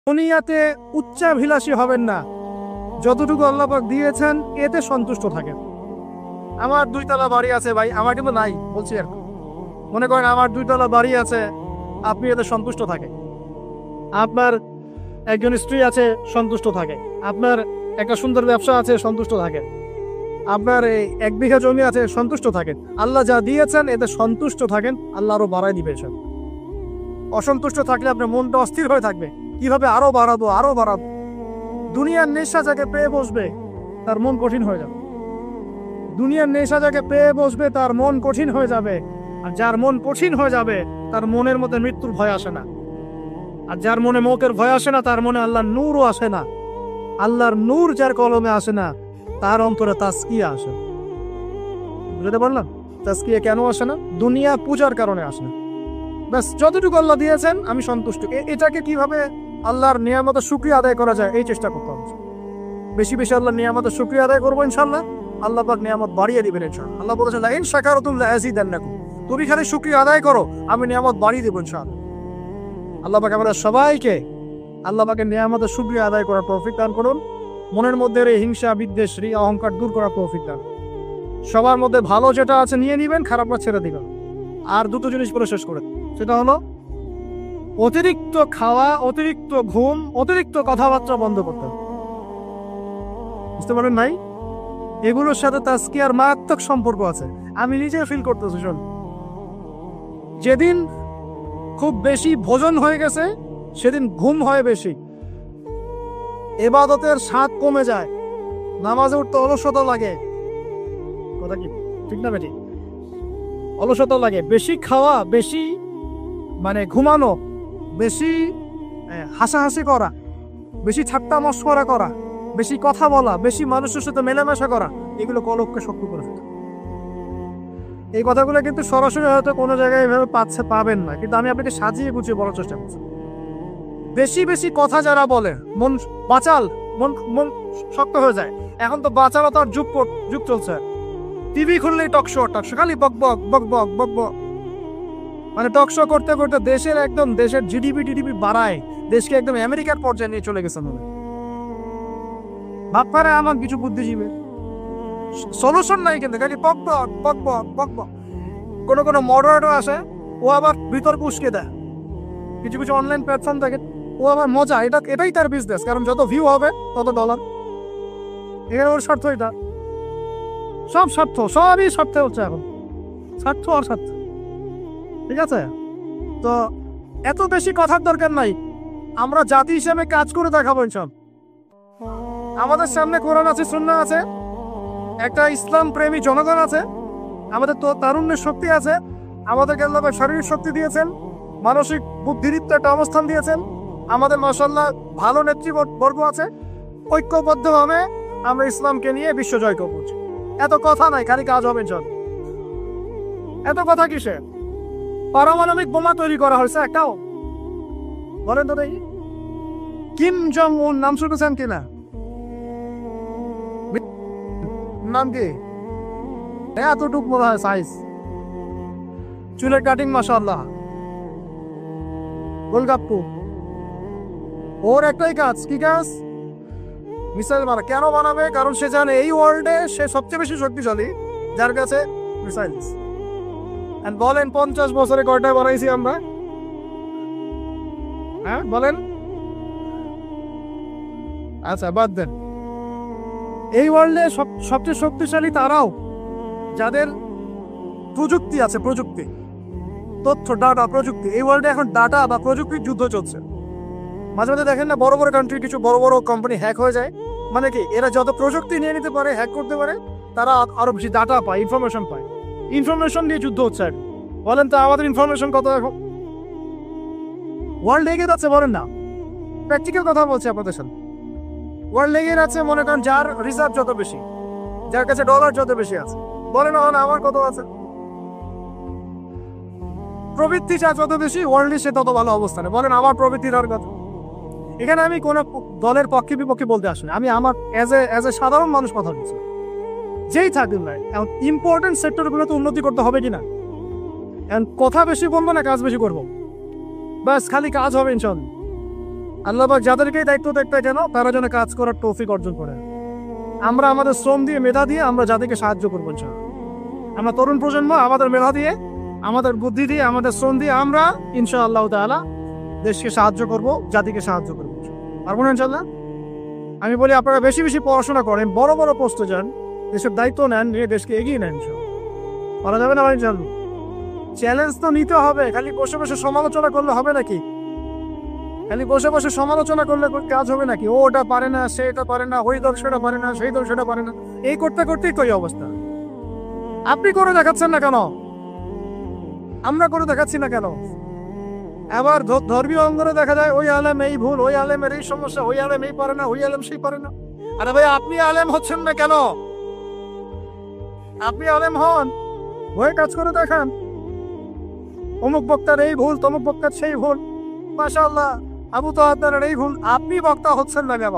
দুনিয়াতে উচ্চাভিলাষী হবেন না, যতটুকু আল্লাহ পাক দিয়েছেন এতে সন্তুষ্ট থাকেন। আমার 2 তলা বাড়ি আছে ভাই, আমার কিন্তু নাই, বলছি আর মনে করেন আমার 2 তলা বাড়ি আছে, আপনি এতে সন্তুষ্ট থাকেন। আপনার একজন স্ত্রী আছে, সন্তুষ্ট থাকে। আপনার একটা সুন্দর ব্যবসা আছে, সন্তুষ্ট থাকেন। আপনার এই 1 বিঘা জমি আছে, সন্তুষ্ট থাকেন। আল্লাহ যা দিয়েছেন এতে সন্তুষ্ট থাকেন, আল্লাহ আরো বাড়াই দিবেন। অসন্তুষ্ট থাকলে আপনার মনটা অস্থির হয়ে থাকবে, কিভাবে আরো বাড়াবো আরো বাড়াবো। দুনিয়ার নেশা যাকে পেয়ে বসবে তার মন কঠিন হয়ে যাবে। দুনিয়ার নেশা যাকে পেয়ে বসবে তার মন কঠিন হয়ে যাবে। আর যার মন কঠিন হয়ে যাবে তার মনের মধ্যে মৃত্যুর ভয় আসে না। আর যার মনে মৌতের ভয় আসে না তার মনে আল্লাহর নূরও আসে না। আল্লাহর নূর যার কলমে আসে না তার অন্তরে তাসকিয়া আসে। বুঝতে পারলাম? তাসকিয়া কেন আসে না? দুনিয়া পূজার কারণে আসে না। ব্যাস, যতটুকু আল্লাহ দিয়েছেন আমি সন্তুষ্ট। এটাকে কিভাবে আল্লাহর নিয়ামতের শুকরিয়া আদায় করা যায় এই চেষ্টা করতে হবে। বেশি বেশি আল্লাহর নিয়ামতের শুকরিয়া আদায় করবো ইনশাআল্লাহ, আল্লাহ পাক নিয়ামত বাড়িয়ে দিবেন ইনশাআল্লাহ। আল্লাহ বলেছেন লা ইন শাকারতুম লাযিদান্নাকুম, তুমি খালি শুকরিয়া আদায় করো আমি নিয়ামত বাড়িয়ে দেব ইনশাআল্লাহ। আল্লাহ পাক আমাদের সবাইকে আল্লাহ পাকের নিয়ামতের শুকরিয়া আদায় করার তৌফিক দান করুন। মনের মধ্যে এই হিংসা, বিদ্বেষ, রিয়া, অহংকার দূর করার তৌফিক দান। সবার মধ্যে ভালো যেটা আছে নিয়ে নিবেন, খারাপটা ছেড়ে দিবেন। আর 2টো জিনিস বলে শেষ করে, সেটা হলো অতিরিক্ত খাওয়া, অতিরিক্ত ঘুম, অতিরিক্ত কথাবার্তা বন্ধ করতে হবে। বুঝতে পারেন নাই? এগুলোর সাথে তাসকিয়ার মারাত্মক সম্পর্ক আছে। আমি নিজে ফিল করতেছি। শোন, যেদিন খুব বেশি ভোজন হয়ে গেছে সেদিন ঘুম হয় বেশি, ইবাদতের স্বাদ কমে যায়, নামাজে উঠতে অলসতা লাগে। কথা কি ঠিক না বেটি? অলসতা লাগে। বেশি খাওয়া, বেশি মানে ঘুমানো, বেশি হাসাহাসি করা, বেশি ঠাট্টা মশকরা করা, বেশি কথা বলা, বেশি মানুষের সাথে মেলামেশা করা, এগুলো কলবকে শক্ত করে ফেলে। এই কথাগুলো কিন্তু সরাসরি হয়তো কোনো জায়গায় এভাবে পাবেন না, কিন্তু আমি আপনাকে সাজিয়ে গুছিয়ে বলার চেষ্টা করছি। বেশি বেশি কথা যারা বলে মন বাচাল, মন শক্ত হয়ে যায়। এখন তো বাচালতার যুগ চলছে। টিভি খুললেই টকশো খালি বক বক বক বক বক বক, মানে টকশো করতে করতে দেশের জিডিপি বাড়ায়, দেশকে একদম আমেরিকার পর্যায়ে নিয়ে চলে গেছে। ভাব পারে আমার কিছু বুদ্ধিজীবী সলিউশন নাই, কিন্তু খালি বক বক বক বক বক বক। কোনো মডারেটর আসে, ও আবার বিতর্ক উস্কে দেয়। কিছু অনলাইন প্ল্যাটফর্ম থাকে, ও আবার মজা, এটাই তার বিজনেস, কারণ যত ভিউ হবে তত ডলার। এখানে ওর স্বার্থ, এটা সব স্বার্থ, সবই স্বার্থে হচ্ছে এখন, স্বার্থ আর স্বার্থ। ঠিক আছে? তো এত বেশি কথার দরকার নাই। আমরা জাতি হিসেবে কাজ করে দেখাবো ইনশাআল্লাহ। আমাদের সামনে কোরআন আছে, সুন্নাহ আছে, একটা ইসলাম প্রেমী জনগণ আছে, আমাদের তো তারুণ্যের শক্তি আছে, আমাদেরকে আল্লাহ শারীরিক শক্তি দিয়েছেন, মানসিক বুদ্ধিদীপ্ত একটা অবস্থান দিয়েছেন, আমাদের মাশাআল্লাহ ভালো নেতৃবর্গ আছে। ঐক্যবদ্ধভাবে আমরা ইসলামকে নিয়ে বিশ্ব জয় করব। এত কথা নাই, খালি কাজ হবে ইনশাআল্লাহ। এত কথা কিসে? পারমাণবিক বোমা তৈরি করা হয়েছে একটাও? বলেন তো দেখি। কিম জং উন নাম শুনেছেন কিনা? নাম কি? এতটুক মনে হয় সাইজ, চুলের কাটিং মাশাআল্লাহ, গোলগাপ্পু। ওর একটাই কাজ, কি কাজ? মিসাইল মারা। কেন বানাবে? কারণ সে জানে এই ওয়ার্ল্ডে সে সবচেয়ে বেশি শক্তিশালী, যার কাছে মিসাইল। বলেন 50 বছরে কয়টায় বানাইছি আমরা? হ্যাঁ বলেন। আচ্ছা বাদ দেন। এই ওয়ার্ল্ডে সবচেয়ে শক্তিশালী তারাও যাদের প্রযুক্তি আছে, প্রযুক্তি, তথ্য, ডাটা, প্রযুক্তি। এই ওয়ার্ল্ডে এখন ডাটা বা প্রযুক্তির যুদ্ধ চলছে। মাঝে মাঝে দেখেন না, বড় বড় কান্ট্রি কিছু বড় বড় কোম্পানি হ্যাক হয়ে যায়। মানে কি, এরা যত প্রযুক্তি নিয়ে নিতে পারে, হ্যাক করতে পারে, তারা আরো বেশি ডাটা পায়, ইনফরমেশন পায়। ইনফরমেশন নিয়ে যুদ্ধ হচ্ছে। বলেন তো আমাদের ইনফরমেশন কত এখন? ওয়ার্ল্ড এগিয়ে যাচ্ছে, বলেন না? প্র্যাকটিক্যাল কথা বলছি আপনাদের সাথে। ওয়ার্ল্ড এগিয়ে যাচ্ছে, মনে করেন যার রিজার্ভ যত বেশি, যার কাছে ডলার যত বেশি আছে। বলেন আমার কত আছে? প্রবৃত্তি যা যত বেশি, ওয়ার্ল্ডে সে তত ভালো অবস্থানে। বলেন আমার প্রবৃত্তির আর কথা। এখানে আমি কোন দলের পক্ষে বিপক্ষে বলতে আসিনি, আমি আমার এজ এ সাধারণ মানুষ কথা বলছি। যেই থাকুন না, ইম্পর্টেন্ট সেক্টরগুলোতে উন্নতি করতে হবে কিনা। কথা বেশি বলবো না, কাজ বেশি করবো, ব্যাস, খালি কাজ হবে ইনশাআল্লাহ। আল্লাহ পাক যাদেরকেই দায়িত্ব দেখতে যেন তারা যেন কাজ করার তৌফিক অর্জন করে। আমরা আমাদের শ্রম দিয়ে, মেধা দিয়ে আমরা যাদেরকে সাহায্য করবো ইনশাআল্লাহ। আমরা তরুণ প্রজন্ম আমাদের মেধা দিয়ে, আমাদের বুদ্ধি দিয়ে, আমাদের শ্রম দিয়ে আমরা ইনশাআল্লাহ তাআলা দেশকে সাহায্য করব, জাতিকে সাহায্য করবো। পারবো না ইনশাআল্লাহ? আমি বলি আপনারা বেশি বেশি পড়াশোনা করেন, বড় বড় পোস্টে যান, দেশের দায়িত্ব নেন, নিয়ে দেশকে এগিয়ে নেন ইনশাআল্লাহ। বলা যাবে না ভাই ইনশাআল্লাহ? চ্যালেঞ্জ তো নিতে হবে, খালি বসে বসে সমালোচনা করলে হবে নাকি? খালি বসে বসে সমালোচনা করলে কাজ হবে নাকি? ও ওটা পারে না, সে এটা পারে না, ওই দল সেটা পারে না, সেই দল সেটা পারে না, এই করতে করতেই তো এই অবস্থা। আপনি করে দেখাচ্ছেন না কেন? আমরা করে দেখাচ্ছি না কেন? আবার ধর্মীয় অঙ্গনে দেখা যায় ওই আলেম এই ভুল, ওই আলেমের এই সমস্যা, ওই আলেম এই পারে না, ওই আলেম সেই পারে না। আরে ভাই, আপনি আলেম হচ্ছেন না কেন? আপনি আলেম হন, হয়ে কাজ করে দেখান। অমুক বক্তার এই ভুল, তমুক বক্তার সেই ভুল, মাশাআল্লাহ আবু তাহের এই ভুল, আপনি বক্তা হচ্ছেন না কেন?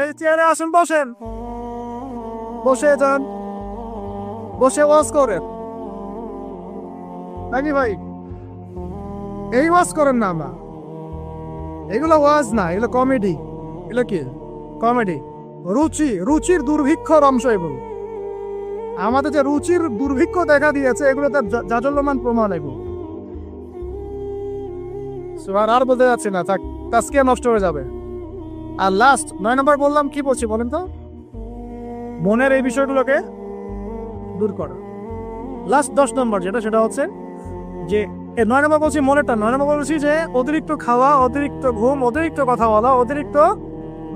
এই চেয়ারে আসুন, বসেন, বসে যান, বসে ওয়াজ করেন নাকি ভাই? এই ওয়াজ করেন না আমরা, এগুলো ওয়াজ না, এগুলো কমেডি। এগুলো কি কমেডি? রুচির দুর্ভিক্ষর অংশ এগুলো। আমাদের যে রুচির দুর্ভিক্ষ দেখা দিয়েছে, এগুলো তার জাজল্যমান প্রমাণ। এগুলো আর বলতে যাচ্ছি না, তাজকিয়া নষ্ট হয়ে যাবে। আর লাস্ট 9 নম্বর বললাম, কি বলছি বলেন তো? মনের এই বিষয়গুলোকে দূর করা। লাস্ট 10 নম্বর যেটা, সেটা হচ্ছে যে 9 নম্বর বলছি মনেরটা, 9 নম্বর বলছি যে অতিরিক্ত খাওয়া, অতিরিক্ত ঘুম, অতিরিক্ত কথা বলা, অতিরিক্ত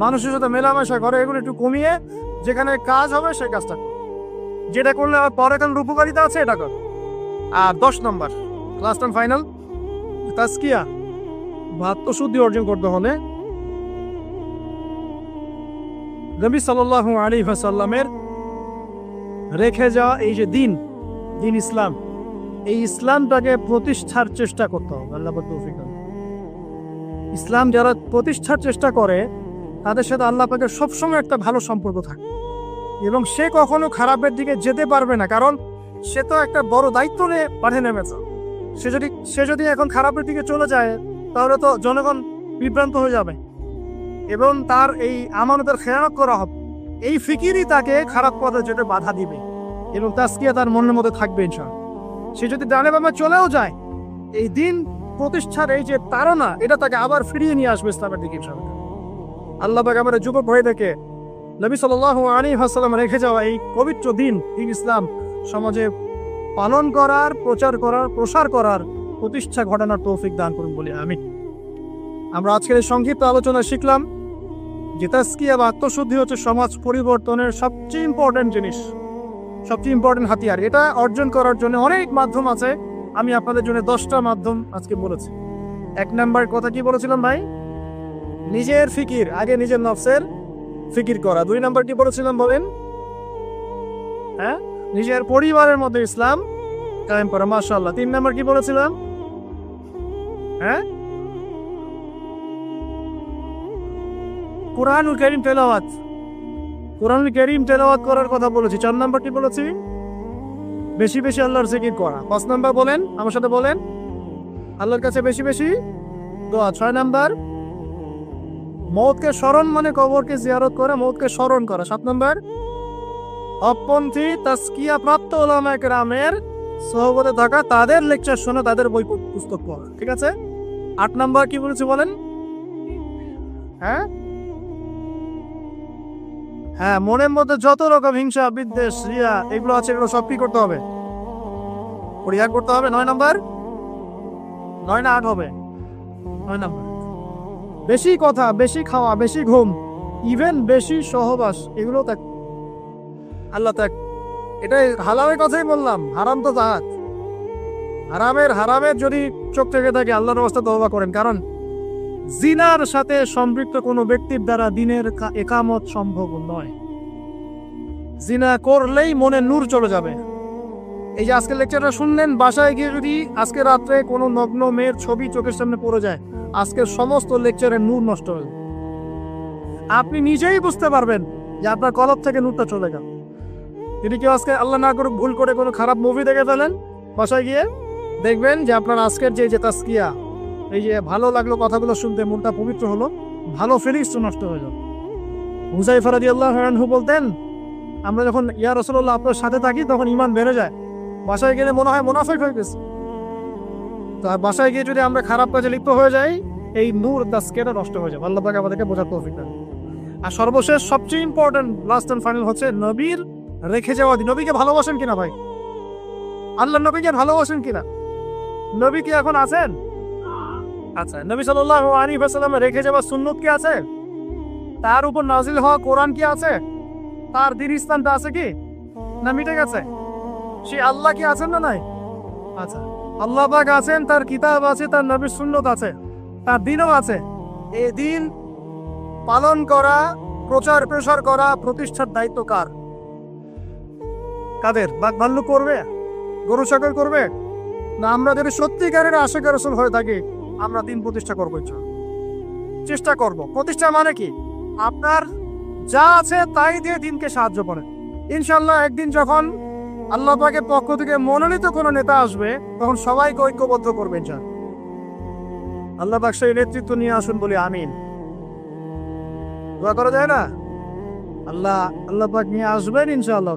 মানুষের সাথে মেলামেশা করে, এগুলো একটু কমিয়ে যেখানে কাজ হবে সেই কাজটা, যেটা করলে পরে কারণ উপকারিতা আছে এটা কর। আর 10 নম্বর লাস্ট অ্যান্ড ফাইনাল, তাজকিয়া বা আত্মশুদ্ধি অর্জন করতে হলে নবী সাল্লাল্লাহু আলাইহি ওয়াসাল্লামের রেখে যাওয়া এই যে দিন ইসলাম, এই ইসলামটাকে প্রতিষ্ঠার চেষ্টা করতে হবে। আল্লাহ তৌফিক দান। ইসলাম যারা প্রতিষ্ঠার চেষ্টা করে তাদের সাথে আল্লাহ পাকের সবসময় একটা ভালো সম্পর্ক থাকে, এবং সে কখনো খারাপের দিকে যেতে পারবে না, কারণ সে তো একটা বড় দায়িত্ব নিয়ে পাঠে নেমেছে। সে যদি এখন খারাপের দিকে চলে যায়, তাহলে তো জনগণ বিভ্রান্ত হয়ে যাবে এবং তার এই আমানতের খেয়ানত করা হবে। এই ফিকিরই তাকে খারাপ পথে যেতে বাধা দিবে, এবং তাজকিয়া তার মনের মধ্যে থাকবে ইনশাআল্লাহ। সে যদি ডানে বামে চলেও যায়, এই দিন প্রতিষ্ঠার এই যে তাড়না, এটা তাকে আবার ফিরিয়ে নিয়ে আসবে ইসলামের দিকে ইনশাআল্লাহ। আল্লাহ পাক আমাদের যুবক ভাই দেখে নবী সাল্লাল্লাহু আলাইহি ওয়াসাল্লাম রেখে যাওয়া এই পবিত্র দিন ইসলাম সমাজে পালন করার, প্রচার করার, প্রসার করার, প্রতিষ্ঠা ঘটানোর তৌফিক দান করুন বলি আমিন। আমরা আজকের এই সংক্ষিপ্ত আলোচনা শিখলাম যে তাজকিয়া বা আত্মশুদ্ধি হচ্ছে সমাজ পরিবর্তনের সবচেয়ে ইম্পর্টেন্ট জিনিস, সবচেয়ে ইম্পর্টেন্ট হাতিয়ার। এটা অর্জন করার জন্য অনেক মাধ্যম আছে। আমি আপনাদের জন্য 10টা মাধ্যম আজকে বলেছি। 1 নাম্বার কথা কি বলেছিলাম ভাই? নিজের ফিকির, আগে নিজের নফসের ফিকির করা। 2 নাম্বার কি বলেছিলাম বলেন? হ্যাঁ, নিজের পরিবারের মধ্যে ইসলাম কায়েম করা। মাশাআল্লাহ। 3 নাম্বার কি বলেছিলাম? হ্যাঁ, কুরআনুল কারীম তেলাওয়াত, কুরআনুল কারীম তেলাওয়াত করার কথা বলেছি। 4 নাম্বার কি বলেছি? বেশি বেশি আল্লাহর জিকির করা। 5 নাম্বার বলেন, আমার সাথে বলেন, আল্লাহর কাছে বেশি বেশি দোয়া। 6 নাম্বার মওতকে স্মরণ, মানে কবরকে জিয়ারত করা, মওতকে স্মরণ করা। 7 নাম্বার অপন্থী তাজকিয়া প্রাপ্ত উলামায়ে কেরামের সোহবতে থাকা, তাদের লেকচার শোনা, তাদের বই পুস্তক পড়া। ঠিক আছে? 8 নাম্বার কি বলেছি বলেন? হ্যাঁ হ্যাঁ, মনের মধ্যে যত রকম হিংসা, বিদ্বেষ, রিয়া এগুলো আছে, এগুলো সব কি করতে হবে? পরিহার করতে হবে। 9 নাম্বার, 9 না 8 হবে? 9 নাম্বার বেশি কথা, বেশি খাওয়া, বেশি ঘুম, ইভেন বেশি সহবাস, এগুলো ত্যাগ। আল্লাহ ত্যাগ। এটাই হালালের কথাই বললাম, হারাম তো জাহাজ। হারামের যদি চোখ থেকে থাকে আল্লাহর রাস্তা তওবা করেন, কারণ জিনার সাথে সম্পৃক্ত কোনো ব্যক্তির দ্বারা দিনের একামত সম্ভব নয়। জিনা করলেই মনে নূর চলে যাবে। এই যে আজকে লেকচারটা শুনলেন, বাসায় গিয়ে যদি আজকে রাত্রে কোনো নগ্ন মেয়ের ছবি চোখের সামনে পড়ে যায়, আজকের সমস্ত লেকচারের নূর নষ্ট হয়ে যাবে। আপনি নিজেই বুঝতে পারবেন যে আপনার কলব থেকে নূরটা চলে গেল। যদি কেউ আজকে আল্লাহ না করুক ভুল করে কোনো খারাপ মুভি দেখে ফেলেন, বাসায় গিয়ে দেখবেন যে আপনার আজকের যে তাজকিয়া, এই যে ভালো লাগলো কথাগুলো শুনতে, মনটা পবিত্র হলো, ভালো ফিলিংস তো নষ্ট হলো। হুযায়ফা রাদিয়াল্লাহু আনহু বলতেন, আমরা যখন ইয়া রাসূলুল্লাহ আপনার সাথে থাকি তখন ঈমান বেড়ে যায়, বাসায় গেলে মনে হয় মুনাফিক হয়ে গেছে। তো বাসায় গিয়ে যদি আমরা খারাপ কাজে লিপ্ত হয়ে যাই, এই নূর তাজকিয়াটা নষ্ট হয়ে যায়। আল্লাহ পাক আমাদেরকে বোঝার তৌফিক দান। আর সর্বশেষ সবচেয়ে ইম্পর্টেন্ট লাস্ট এন্ড ফাইনাল হচ্ছে নবীর রেখে যাওয়া দিন। নবীকে ভালোবাসেন কিনা ভাই? আল্লাহ নবীকে ভালোবাসেন কিনা? নবী কি এখন আছেন? আচ্ছা, নবী সাল্লাল্লাহু আলাইহি ওয়াসাল্লাম রেখে যাওয়া সুন্নত কি আছে? তার উপর নাজিল হওয়া কোরআন কি আছে? তার দ্বীন ইসলামটা আছে কি না মিটে গেছে? সে আল্লাহ কি আছেন না নাই? আচ্ছা, আল্লাহ পাক আছেন, তার কিতাব আছে, তার নবীর সুন্নত আছে, তার দ্বীনও আছে। এই দ্বীন পালন করা, প্রচার প্রসার করা, প্রতিষ্ঠার দায়িত্ব কার? কাদের? বাক ভাল্লু করবে, গরু ছাগল করবে, না আমরা যদি সত্যিকারের আশিক রাসূল হয়ে থাকি আমরা দ্বীন প্রতিষ্ঠা করবো, চেষ্টা করব। প্রতিষ্ঠা মানে কি? আপনার যা আছে তাই দিয়ে দ্বীনকে সাহায্য করেন। ইনশাআল্লাহ একদিন যখন আল্লাহ পাকের পক্ষ থেকে মনোনীত কোনো নেতা আসবে তখন সবাইকে ঐক্যবদ্ধ করবেন। আল্লাহ পাক সেই নেতৃত্ব নিয়ে আসুন বলি আমিন। দোয়া করা যায় না? আল্লাহ পাক নিয়ে আসবেন ইনশাআল্লাহ।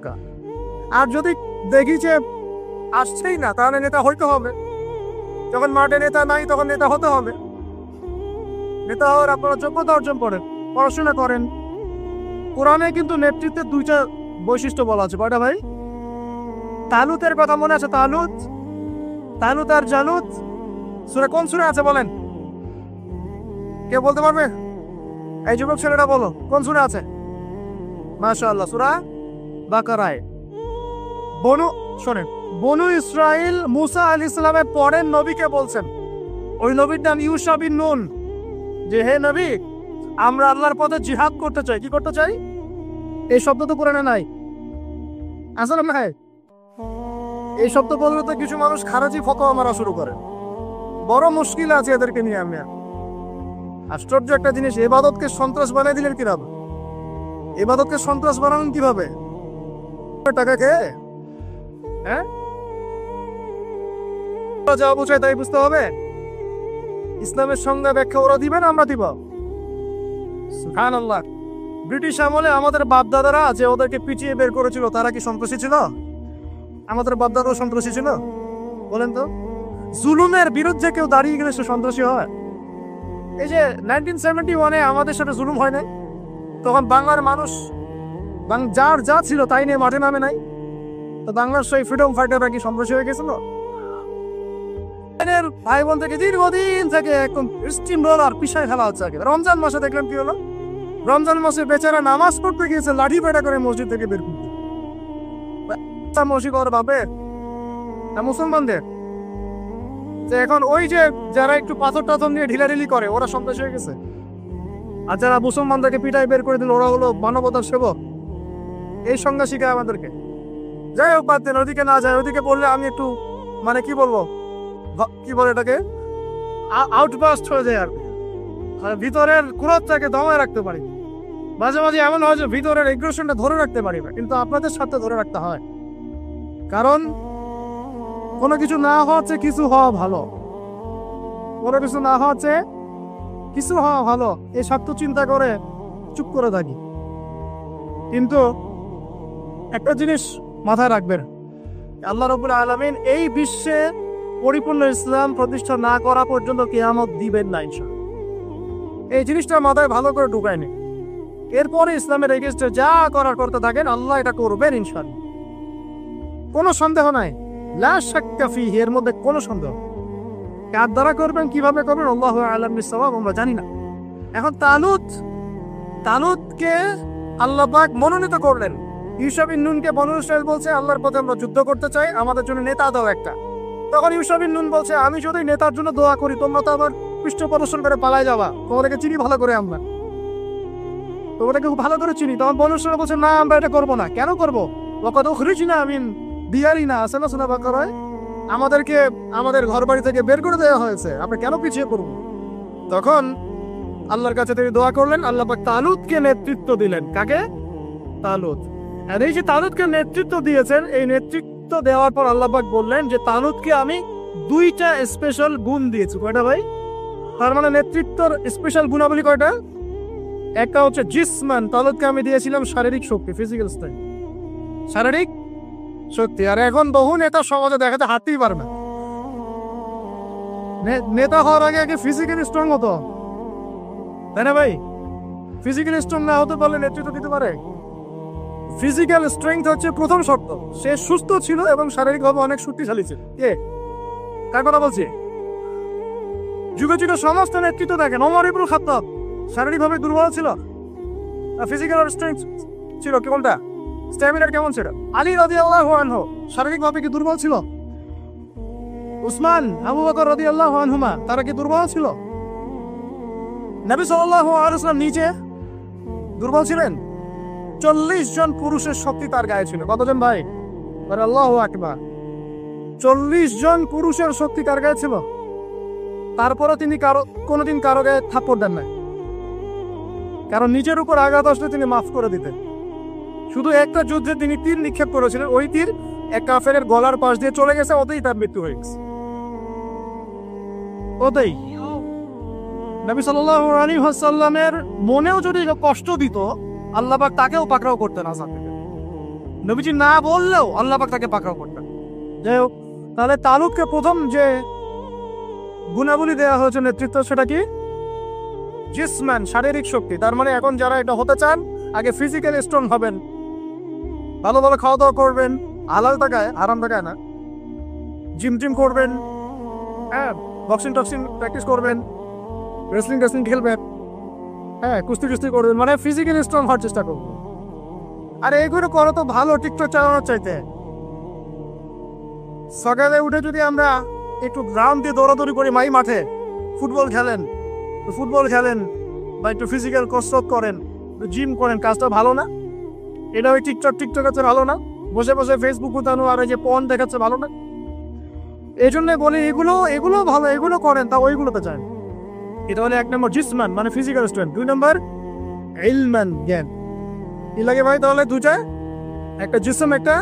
আর যদি দেখি যে আসছেই না, তাহলে নেতা হইতে হবে। যখন মাঠে নেতা নাই তখন নেতা হতে হবে। নেতা হওয়ার আপনারা যোগ্যতা অর্জন করেন, পড়াশোনা করেন। কোরআনে কিন্তু নেতৃত্বের দুইটা বৈশিষ্ট্য বলা আছে। কয়টা ভাই? তালুতের কথা মনে আছে? তালুত আর জালুত সূরা কোন সূরা আছে বলেন? কে বলতে পারবে? এই যুবক ছেলেটা বলো, কোন সূরা আছে? মাশাআল্লাহ, সূরা বাকারায়। বনু ইসরাইল মুসা আলাইহিস সালামের পরের নবীকে বলছেন, ওই নবীর নাম ইউশা বিন নুন, যে হে নবী, আমরা আল্লাহর পথে জিহাদ করতে চাই। কি করতে চাই? এই শব্দ তো কোরআনে নাই, আসলে নাই। এই শব্দ বললে তো কিছু মানুষ খারাজি ফতোয়া মারা শুরু করে। বড় মুশকিল আছে এদেরকে নিয়ে। আমি আশ্চর্য একটা জিনিস, ইবাদতকে সন্ত্রাস বানিয়ে দিলেন কিভাবে? ইবাদতকে সন্ত্রাস বানালেন কিভাবে? টাকা খেয়ে? হ্যাঁ, যা বুঝায় তাই বুঝতে হবে। ইসলামের সংজ্ঞা ব্যাখ্যা ওরা দিবেন, আমরা দিব। সুবহানাল্লাহ। ব্রিটিশ আমলে আমাদের বাপদাদারা যে ওদেরকে পিটিয়ে বের করেছিল, তারা কি সন্ত্রাসী ছিল? আমাদের বাপদাদাও সন্ত্রাসী ছিল? বলেন তো। জুলুমের বিরুদ্ধে কেউ দাঁড়িয়ে গেলে সে সন্ত্রাসী হয়? এই যে 1971-এ আমাদের সাথে জুলুম হয় নাই, তখন বাংলার মানুষ যার যা ছিল তাই নিয়ে মাঠে নামে নাই, তো বাংলার সেই ফ্রিডম ফাইটাররা কি সন্ত্রাসী হয়ে গেছিল? ভাই বোন থেকে দীর্ঘদিন থেকে একদম স্টিম রোলার পিছায় খেলা হচ্ছে। রমজান মাসে দেখলাম কি হলো, রমজান মাসে বেচারা নামাজ পড়তে গিয়েছে লাঠি পেটা করে মসজিদ থেকে বের করতে। মসজিদ ওর বাপের না মুসলমানদের, যে এখন ওই যে যারা একটু পাথর টাথর নিয়ে ঢিলাঢিলি করে ওরা সন্ত্রাসী হয়ে গেছে, আর যারা মুসলমানদেরকে পিটাই বের করে দিল ওরা হলো মানবতার সেবক। এই সংজ্ঞা শিখায় আমাদেরকে। যাই হোক, বাদ দেন, ওদিকে না যায়। ওদিকে বললে আমি একটু মানে কি বলবো, কি বলে এটাকে, আউটবাস্ট হয়ে যায় আর কি। ভিতরের ক্রোধটাকে দমায় রাখতে পারি। মাঝে মাঝে এমন হয় যে ভিতরের এগ্রেশনটা ধরে রাখতে পারি না, কিন্তু আপনাদের সাথে ধরে রাখতে হয়। কারণ কোনো কিছু না হচ্ছে কিছু হওয়া ভালো, কোনো কিছু না হচ্ছে কিছু হওয়া ভালো, এই সত্য চিন্তা করে চুপ করে থাকি। কিন্তু একটা জিনিস মাথায় রাখবেন, আল্লাহ রাব্বুল আলামিন এই বিশ্বে পরিপূর্ণ ইসলাম প্রতিষ্ঠা না করা পর্যন্ত কিয়ামত দিবেন না ইনশাআল্লাহ। এই জিনিসটা মাথায় ভালো করে ঢুকায় নি। এরপরে ইসলামের এগেইনস্টে যা করার করতে থাকেন, আল্লাহ এটা করবেন ইনশাআল্লাহ, কোনো সন্দেহ নাই। লা শাক্কা ফীহি, এর মধ্যে কোনো সন্দেহ। কার দ্বারা করবেন, কিভাবে করবেন, আল্লাহু আ'লাম বিস-সাওয়াব, আমরা জানি না। এখন তালুতকে আল্লাহ পাক মনোনীত করলেন। ইউশা বিন নুনকে বনু ইসরাইল বলছে, আল্লাহর পথে আমরা যুদ্ধ করতে চাই, আমাদের জন্য নেতা দাও একটা। তখন ইউশা বিন নুন বলছে, আমি যদি নেতার জন্য দোয়া করি তোমরা তো আবার পৃষ্ঠ প্রদর্শন করে পালায় যাবা, তোমাদেরকে চিনি ভালো করে, আমরা তোমাদেরকে খুব ভালো করে চিনি। তখন বনু ইসরাইল বলছে, না আমরা এটা করবো না। কেন করবো? ওয়াকাদ উখরিজনা মিন দিয়ারিনা, আছে না সূরা বাকারায়, আমাদেরকে আমাদের ঘর বাড়ি থেকে বের করে দেওয়া হয়েছে, আমরা কেন পিছিয়ে পড়বো? তখন আল্লাহর কাছে তিনি দোয়া করলেন, আল্লাহ পাক তালুতকে নেতৃত্ব দিলেন। কাকে? তালুত। আর এই যে তালুতকে নেতৃত্ব দিয়েছেন, এই নেতৃত্ব দেওয়ার পর আল্লাহ পাক বললেন যে তালুতকে আমি দুইটা স্পেশাল গুণ দিয়েছি। কয়টা ভাই? তার মানে নেতৃত্বর স্পেশাল গুণাবলী কয়টা? একটা হচ্ছে জিসমান, তালুদকে আমি দিয়েছিলাম শারীরিক শক্তি, ফিজিক্যাল স্ট্রেংথ, শারীরিক শক্তি। আর এখন বহু নেতা সমাজে দেখাতে হাঁটতেই পারে না। নেতা হওয়ার আগে আগে ফিজিক্যালি স্ট্রং হতো, তাই না ভাই? ফিজিক্যালি স্ট্রং না হতে পারলে নেতৃত্ব দিতে পারে? ফিজিক্যাল স্ট্রেংথ হচ্ছে প্রথম শর্ত। সে সুস্থ ছিল এবং শারীরিকভাবে অনেক শক্তিশালী ছিল। কে, কার কথা বলছি? যুগে যুগে সমস্ত নেতৃত্ব দেখেন। ওমর ইবনুল খাত্তাব শারীরিকভাবে দুর্বল ছিল, ফিজিক্যাল স্ট্রেংথ ছিল কোনটা? স্ট্যামিনার কেমন ছিল? আলী রাদিয়াল্লাহু আনহু শারীরিকভাবে কি দুর্বল ছিল? উসমান, আবু বকর রাদিয়াল্লাহু আনহুমা তারা কি দুর্বল ছিল? নবী সাল্লাল্লাহু আলাইহি ওয়াসাল্লাম নিজে দুর্বল ছিলেন? 40 জন পুরুষের শক্তি তার গায়ে ছিল। কতজন ভাই? আল্লাহু আকবার। 40 জন পুরুষের শক্তি তার গায়ে ছিল। তারপরে তিনি কোনোদিন কারো গায়ে থাপ্পড় দেন না, কারণ নিজের উপর আঘাত আসলে তিনি মাফ করে দিতেন। শুধু একটা যুদ্ধে তিনি তীর নিক্ষেপ করেছিলেন, ওই তীর এক কাফেরের গলার পাশ দিয়ে চলে গেছে, ওতেই তার মৃত্যু হয়ে গেছে। ওতেই নবী সাল্লাল্লাহু আলাইহি ওয়াসাল্লামের মনেও যদি কষ্ট দিত, আল্লাহ পাক তাকেও পাকড়াও করতেন আযাব থেকে। নবীজি না বললেও আল্লাহ পাক তাকে পাকড়াও করতেন। যাই হোক, তাহলে তালুতকে প্রথম যে গুণাবলী দেওয়া হয়েছে নেতৃত্ব, সেটা কি? জিসমান, শারীরিক শক্তি। তার মানে এখন যারা এটা হতে চান, আগে ফিজিক্যালি স্ট্রং হবেন, ভালো ভালো খাওয়া দাওয়া করবেন, হালাল টাকায়, আরাম টাকায় না, জিম টিম করবেন, হ্যাঁ, বক্সিং টক্সিং প্র্যাকটিস করবেন, রেসলিং টেসলিং খেলবেন, হ্যাঁ, কুস্তি কুস্তি করবেন, মানে ফিজিক্যালি স্ট্রং হওয়ার চেষ্টা করবেন। আর এইগুলো করো তো ভালো, টিকটক চালানোর চাইতে। সকালে উঠে যদি আমরা একটু গ্রাউন্ড দিয়ে দৌড়াদৌড়ি করি, মাঠে ফুটবল খেলেন বা একটু ফিজিক্যাল কসরত করেন, জিম করেন, কাজটা ভালো না? এটা ওই টিকটক আছে ভালো না? বসে বসে ফেসবুক উঠানো আর ওই যে পর্ন দেখাচ্ছে ভালো না? এই জন্য বলি এগুলো ভালো, এগুলো করেন, তা ওইগুলোতে চান। এটা হলে 1 নম্বর জিসমান, মানে ফিজিক্যাল স্ট্রেংথ। 2 নম্বর ইলমান, জ্ঞান। কি লাগে ভাই তাহলে? দুইটা, একটা জিসম, একটা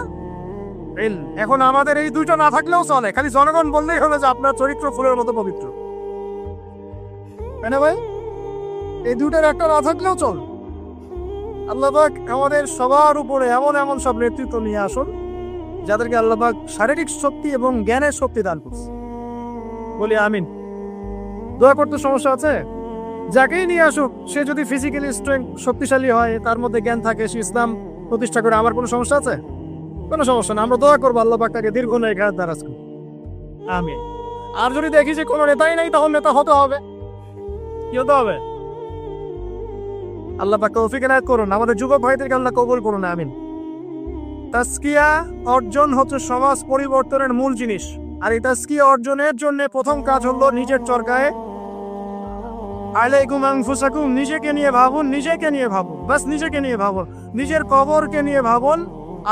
ইলম। এখন আমাদের এই দুইটা না থাকলেও চলে, খালি জনগণ বললেই হলো যে আপনার চরিত্র ফুলের মতো পবিত্র, তাই না ভাই? এই দুইটার একটা না থাকলেও চল। আল্লাহ পাক আমাদের সবার উপরে এমন এমন সব নেতৃত্ব নিয়ে আসুন, যাদেরকে আল্লাহ পাক শারীরিক শক্তি এবং জ্ঞানের শক্তি দান করছে। বলি আমিন। দোয়া করতে সমস্যা আছে? যাকেই নিয়ে আসুক, সে যদি ফিজিক্যালি স্ট্রেংথ শক্তিশালী হয়, তার মধ্যে জ্ঞান থাকে, সে ইসলাম প্রতিষ্ঠা করে, আমার কোনো সমস্যা আছে? কোনো সমস্যা না। আমরা দোয়া করবো আল্লাহ পাক তাকে দীর্ঘ নেয় ঘাত দারাজ করুন, আমিন। আর যদি দেখি যে কোনো নেতাই নাই, তখন নেতা হতে হবে। কি হতে হবে? আল্লাহ পাক তৌফিক এনায়েত করুন। আমাদের যুবক ভাইদেরকে আল্লাহ কবুল করুন, আমিন। তাজকিয়া অর্জন হচ্ছে সমাজ পরিবর্তনের মূল জিনিস। আর এই তাজকিয়া অর্জনের জন্য প্রথম কাজ হলো নিজের চরকায় আলাইকুম আনফুসাকুম, নিজেকে নিয়ে ভাবুন, বাস নিজেকে নিয়ে ভাবুন, নিজের কবরকে নিয়ে ভাবুন,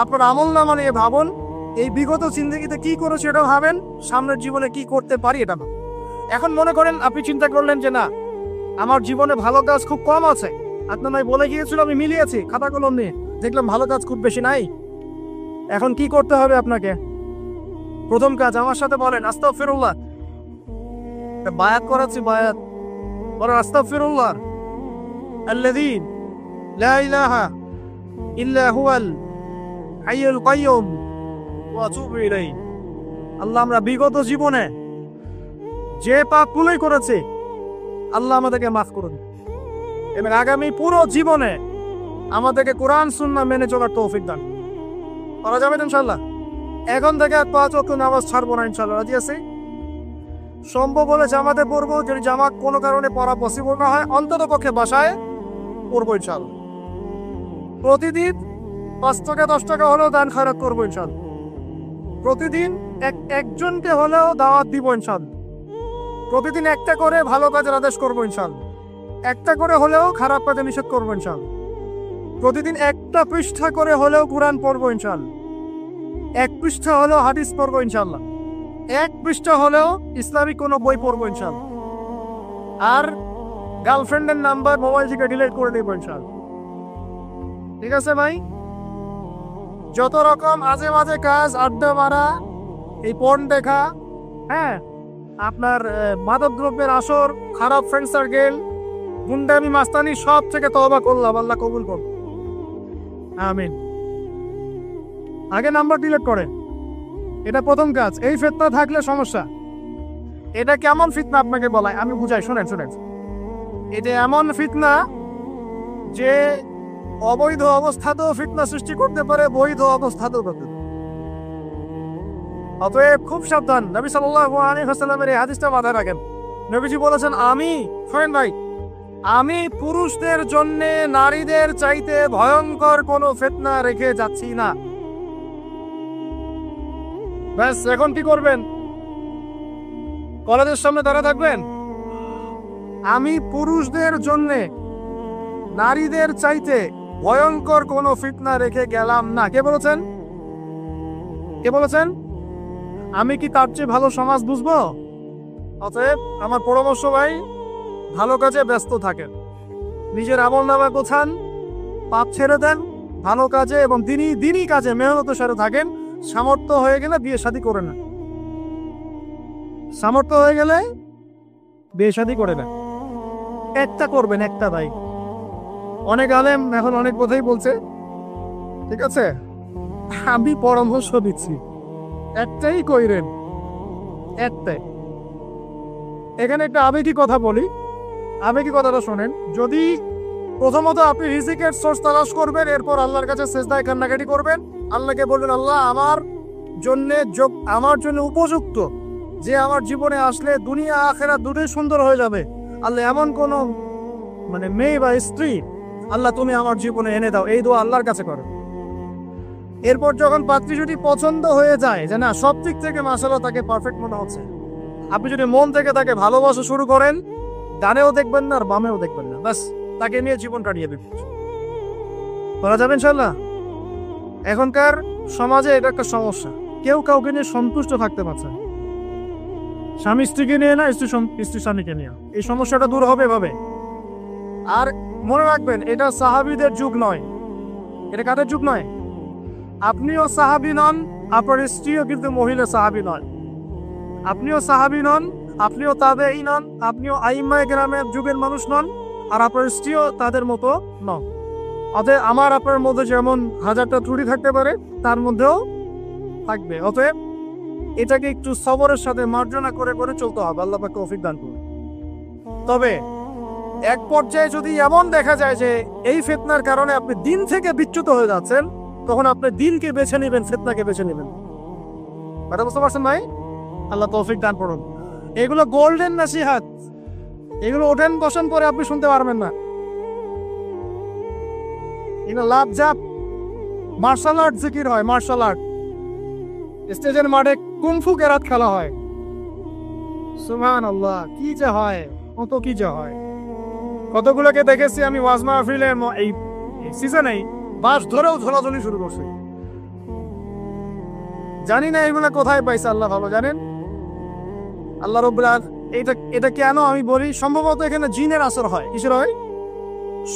আপনার আমলনামা নিয়ে ভাবুন, এই বিগত জিন্দেগিতে কি করেছে এটা ভাবেন, সামনের জীবনে কি করতে পারি এটা ভাবেন। এখন মনে করেন আপনি চিন্তা করলেন যে না, আমার জীবনে ভালো কাজ খুব কম আছে, আপনার নাই বলে গিয়েছিল, আমি মিলিয়েছি খাতা কলম নিয়ে, দেখলাম ভালো কাজ খুব বেশি নাই। এখন কি করতে হবে আপনাকে? প্রথম কাজ আমার সাথে বলেন আস্তাগফিরুল্লাহ। বায়াত করাচ্ছি, বায়াত বলেন আস্তাগফিরুল্লাহ আল্লাযী লা ইলাহা ইল্লা হুয়াল হাইয়ুল কাইয়্যুম ওয়া আতুবু ইলাইহি। আল্লাহ, আমরা বিগত জীবনে যে পাপগুলোই করেছি, আল্লাহ আমাদেরকে মাফ করুন, এবং আগামী পুরো জীবনে আমাদেরকে কোরআন সুন্নাহ মেনে চলার তৌফিক দান করা যাবে ইনশাআল্লাহ। এখন থেকে 5 ওয়াক্ত নামাজ ছাড়বো না ইনশাআল্লাহ। রাজি আছি? সম্ভব হলে জামাতে পড়বো, যদি জামাত কোনো কারণে পড়া পসিবল না হয়, অন্তত পক্ষে বাসায় পড়বো ইনশাআল্লাহ। প্রতিদিন 5 টাকা 10 টাকা হলেও দান খয়রাত করবো ইনশাআল্লাহ। প্রতিদিন একজনকে হলেও দাওয়াত দিব ইনশাআল্লাহ। প্রতিদিন একটা করে ভালো কাজের আদেশ করবো ইনশাআল্লাহ। একটা করে হলেও খারাপ কাজে নিষেধ করবো ইনশাআল্লাহ। প্রতিদিন একটা পৃষ্ঠা করে হলেও কোরআন পড়বো ইনশাআল্লাহ। 1 পৃষ্ঠা হলেও হাদিস পড়বো ইনশাআল্লাহ। 1 পৃষ্ঠা হলেও ইসলামিক কোনো বই পড়বো ইনশাআল্লাহ। আর গার্লফ্রেন্ডের নাম্বার মোবাইল থেকে ডিলিট করে দেবো ইনশাআল্লাহ। ঠিক আছে ভাই? যত রকম আজে বাজে কাজ, আড্ডা মারা, এই পর্ন দেখা, হ্যাঁ, আপনার মাদক দ্রব্যের আসর, খারাপ ফ্রেন্ড সার্কেল, গুন্ডামি, মাস্তানি সব থেকে তওবা করলাম, আল্লাহ কবুল করুন, আমিন। আগে নাম্বার ডিলিট করেন, এটা প্রথম কাজ। এই ফিতনা থাকলে সমস্যা। এটা কেমন ফিতনা আপনাকে বলায় আমি বুঝাই, শুনেন শুনেন। এটা এমন ফিতনা যে অবৈধ অবস্থাতেও ফিতনা সৃষ্টি করতে পারে, বৈধ অবস্থাতেও করতে পারে। অতএব খুব সাবধান। নবী সাল্লাল্লাহু আলাইহি ওয়াসাল্লামের এই হাদিসটা মাথায় রাখেন। নবীজি বলেছেন, আমি পুরুষদের জন্য নারীদের চাইতে ভয়ঙ্কর কোনো ফিতনা রেখে যাচ্ছি না। ব্যাস, এখন কি করবেন? কলেজের সামনে দাঁড়া থাকবেন? আমি পুরুষদের জন্য নারীদের চাইতে ভয়ঙ্কর কোনো ফিতনা রেখে গেলাম না। কে বলেছেন? কে বলেছেন? আমি কি তার চেয়ে ভালো সমাজ বুঝবো? অতএব আমার পরামর্শ ভাই, ভালো কাজে ব্যস্ত থাকেন, নিজের আমলনামা গোছান, পাপ ছেড়ে দেন, ভালো কাজে এবং দিনই কাজে মেহনতের সাথে থাকেন। সামর্থ্য হয়ে গেলে বিয়ে শাদী করে না, সামর্থ্য হয়ে গেলে বিয়ে শাদী করে না। একটা করবেন, একটা ভাই। অনেক আলেম এখন অনেক কথাই বলছে, ঠিক আছে, আমি পরামর্শ দিচ্ছি, একটাই কইরেন, একটাই। এখানে একটা আবেগী কথা বলি, আবেগী কথাটা শোনেন। যদি প্রথমত আপনি রিজিকের সোর্স তালাশ করবেন, এরপর আল্লাহর কাছে সেজদায় কান্নাকাটি করবেন, আল্লাহকে বলবেন, আল্লাহ আমার জন্য উপযুক্ত, যে আমার জীবনে আসলে দুনিয়া আখেরাত দুটোই সুন্দর হয়ে যাবে। আল্লাহ এমন কোন মেয়ে বা স্ত্রী আল্লাহ তুমি আমার জীবনে এনে দাও, এই দোয়া আল্লাহর কাছে করো। এরপর যখন পাত্রী যদি পছন্দ হয়ে যায়, যে না সব দিক থেকে মাশাআল্লাহ তাকে পারফেক্ট মনে হচ্ছে, আপনি যদি মন থেকে তাকে ভালোবাসা শুরু করেন, ডানেও দেখবেন না আর বামেও দেখবেন না, বাস তাকে নিয়ে জীবন কাটিয়ে দেবেন। করা যাবে ইনশাআল্লাহ। এখনকার সমাজে এটা একটা সমস্যা, কেউ কাউকে নিয়ে সন্তুষ্ট থাকতে পারছে না। স্বামী স্ত্রীকে নিয়ে না, স্ত্রী স্বামীকে নিয়ে। এই সমস্যাটা দূর হবে এভাবে। আর মনে রাখবেন, এটা সাহাবীদের যুগ নয়, এটা কাদের যুগ নয়। আপনিও সাহাবী নন, আপনার স্ত্রীও কিন্তু মহিলা সাহাবী নয়। আপনিও সাহাবী নন, আপনিও তাবেঈ নন, আপনিও আইম্মায়ে কেরামের যুগের মানুষ নন, আর আপনার স্ত্রীও তাদের মতো নন। অতএব আমার আপনার মধ্যে যেমন হাজারটা ত্রুটি থাকতে পারে, তার মধ্যেও থাকবে। অতএব এটাকে একটু সবরের সাথে মার্জনা করে করে চলতে হবে। আল্লাহ পাক তৌফিক দান করুন। তবে এক পর্যায়ে যদি এমন দেখা যায় যে এই ফিতনার কারণে আপনি দিন থেকে বিচ্যুত হয়ে যাচ্ছেন, তখন আপনি দিনকে বেছে নেবেন, ফিতনাকে বেছে নেবেন। কথা বুঝতে পারছেন ভাই? আল্লাহ তৌফিক দান করুন। এগুলো গোল্ডেন নসিহত, এগুলো ওঠেন বসেন পরে আপনি শুনতে পারবেন না। এগুলো লাভ জাপ মার্শাল আর্ট জিকির হয়, মার্শাল আর্ট। স্টেজের মাঠে কুংফু কেরাত খেলা হয়, সুবহানাল্লাহ, কি যে হয়, কত কি যে হয়। কতগুলোকে দেখেছি আমি ওয়াজ মাহফিলে, এই সিজনেই বাস ধরেও ঝোলাঝুলি শুরু করছে। জানি না এগুলা কোথায় পাইছে, আল্লাহ ভালো জানেন। আল্লাহ রাব্বুল আলামিন এটা কেন আমি বলি, সম্ভবত এখানে জিনের আসর হয়। কিসের হয়?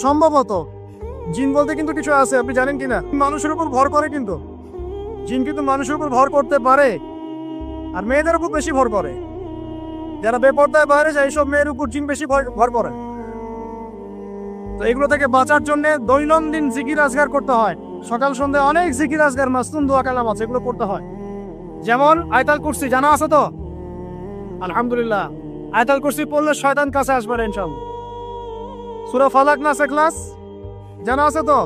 সম্ভবত জিন বলতে কিন্তু কিছু আছে, আপনি জানেন কিনা? মানুষের উপর ভর করে, কিন্তু জিন কিন্তু মানুষের উপর ভর করতে পারে, আর মেয়েদের উপর বেশি ভর করে। যারা বেপরদায় বাইরে যায়, এইসব মেয়ের উপর জিন বেশি ভর করে। তো এগুলো থেকে বাঁচার জন্য দৈনন্দিন জিকির আজগার করতে হয়। সকাল সন্ধ্যায় অনেক জিকির আজগার, মাসনুন দোয়া কালাম আছে, এগুলো করতে হয়। যেমন আয়াতুল কুরসি জানা আছে তো? আলহামদুলিল্লাহ, আয়াতুল কুরসি পড়লে শয়তান কাছে আসবে না ইনশাআল্লাহ। সূরা ফালাক, নাস, ইখলাস জানা আছে তো?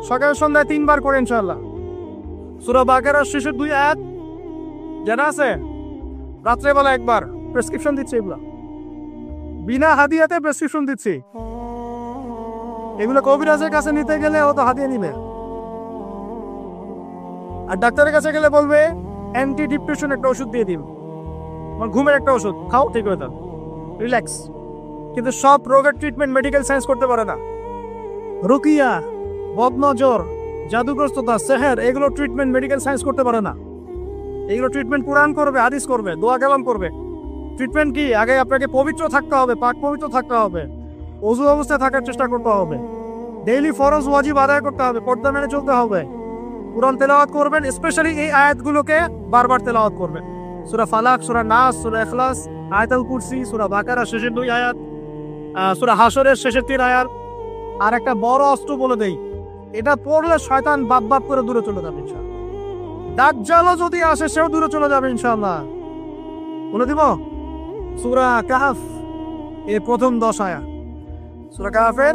সকাল সন্ধ্যায় 3 বার করে ইনশাআল্লাহ। সূরা বাকারার শেষের 2 আয়াত জানা আছে? রাত্রেবেলা একবার। প্রেসক্রিপশন দিচ্ছি, এগুলা বিনা হাদিয়াতে প্রেসক্রিপশন দিচ্ছি। এগুলো কবিরাজের কাছে নিতে গেলে ও তো হাতিয়ে নিবে, আর ডাক্তারের কাছে গেলে বলবে অ্যান্টি ডিপ্রেশন একটা ওষুধ দিয়ে দিন, ঘুমের একটা ওষুধ খাও, ঠিক হয়ে যাবে, রিল্যাক্স। কিন্তু সব রোগের ট্রিটমেন্ট মেডিকেল সায়েন্স করতে পারে না। রুকিয়া, বদনজর, জাদুগ্রস্ততা, সেহের, এগুলো ট্রিটমেন্ট মেডিকেল সায়েন্স করতে পারে না। এগুলো ট্রিটমেন্ট কুরআন করবে, হাদিস করবে, দোয়া কালাম করবে। ট্রিটমেন্ট কি? আগে আপনাকে পবিত্র থাকতে হবে, পাক পবিত্র থাকতে হবে, ওযু অবস্থায় থাকার চেষ্টা করতে হবে, ডেইলি ফরজ ওয়াজিব আদায় করতে হবে, পর্দা মেনে চলতে হবে, কুরআন তেলাওয়াত করবেন, স্পেশালি এই আয়াতগুলোকে বারবার তেলাওয়াত করবেন। সূরা ফালাক, সূরা নাস, সূরা ইখলাস, আয়াতুল কুরসি, সূরা বাকারা শেষের 2 আয়াত, সূরা হাশরের শেষের 3 আয়াত। আর একটা বড় অস্ত্র বলে দেই, এটা পড়লে শয়তান বাপ বাপ করে দূরে চলে যাবে ইনশাআল্লাহ। দাজ্জালও যদি আসে সেও দূরে চলে যাবে ইনশাআল্লাহ। বলে দিব সূরা কাহফ এর প্রথম 10 আয়াত। সূরা কাহফের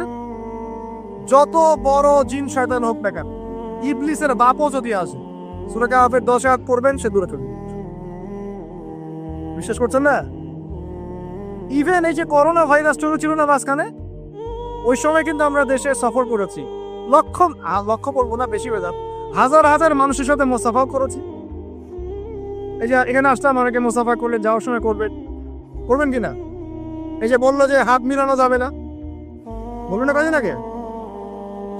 যত বড় জিন শয়তান হোক না কেন, ইবলিসের বাপও যদি আসে, সূরা কাহফের 10 আয়াত পড়বেন, সে দূরে চলে যাবে। বিশ্বাস করছেন না? ইভেন এই যে করোনা ভাইরাস চলেছিল না মাঝখানে, ওই সময় কিন্তু আমরা দেশে সফর করেছি, লক্ষ বলবো না, বেশি হয়ে যাবে, হাজার হাজার মানুষের সাথে মুসাফা করেছি। এই যে এখানে আসলাম, অনেকে মুসাফা করলে যাওয়ার সময় করবেন কিনা? এই যে বললো যে হাত মিলানো যাবে না, বলবেন না কাজে নাকি?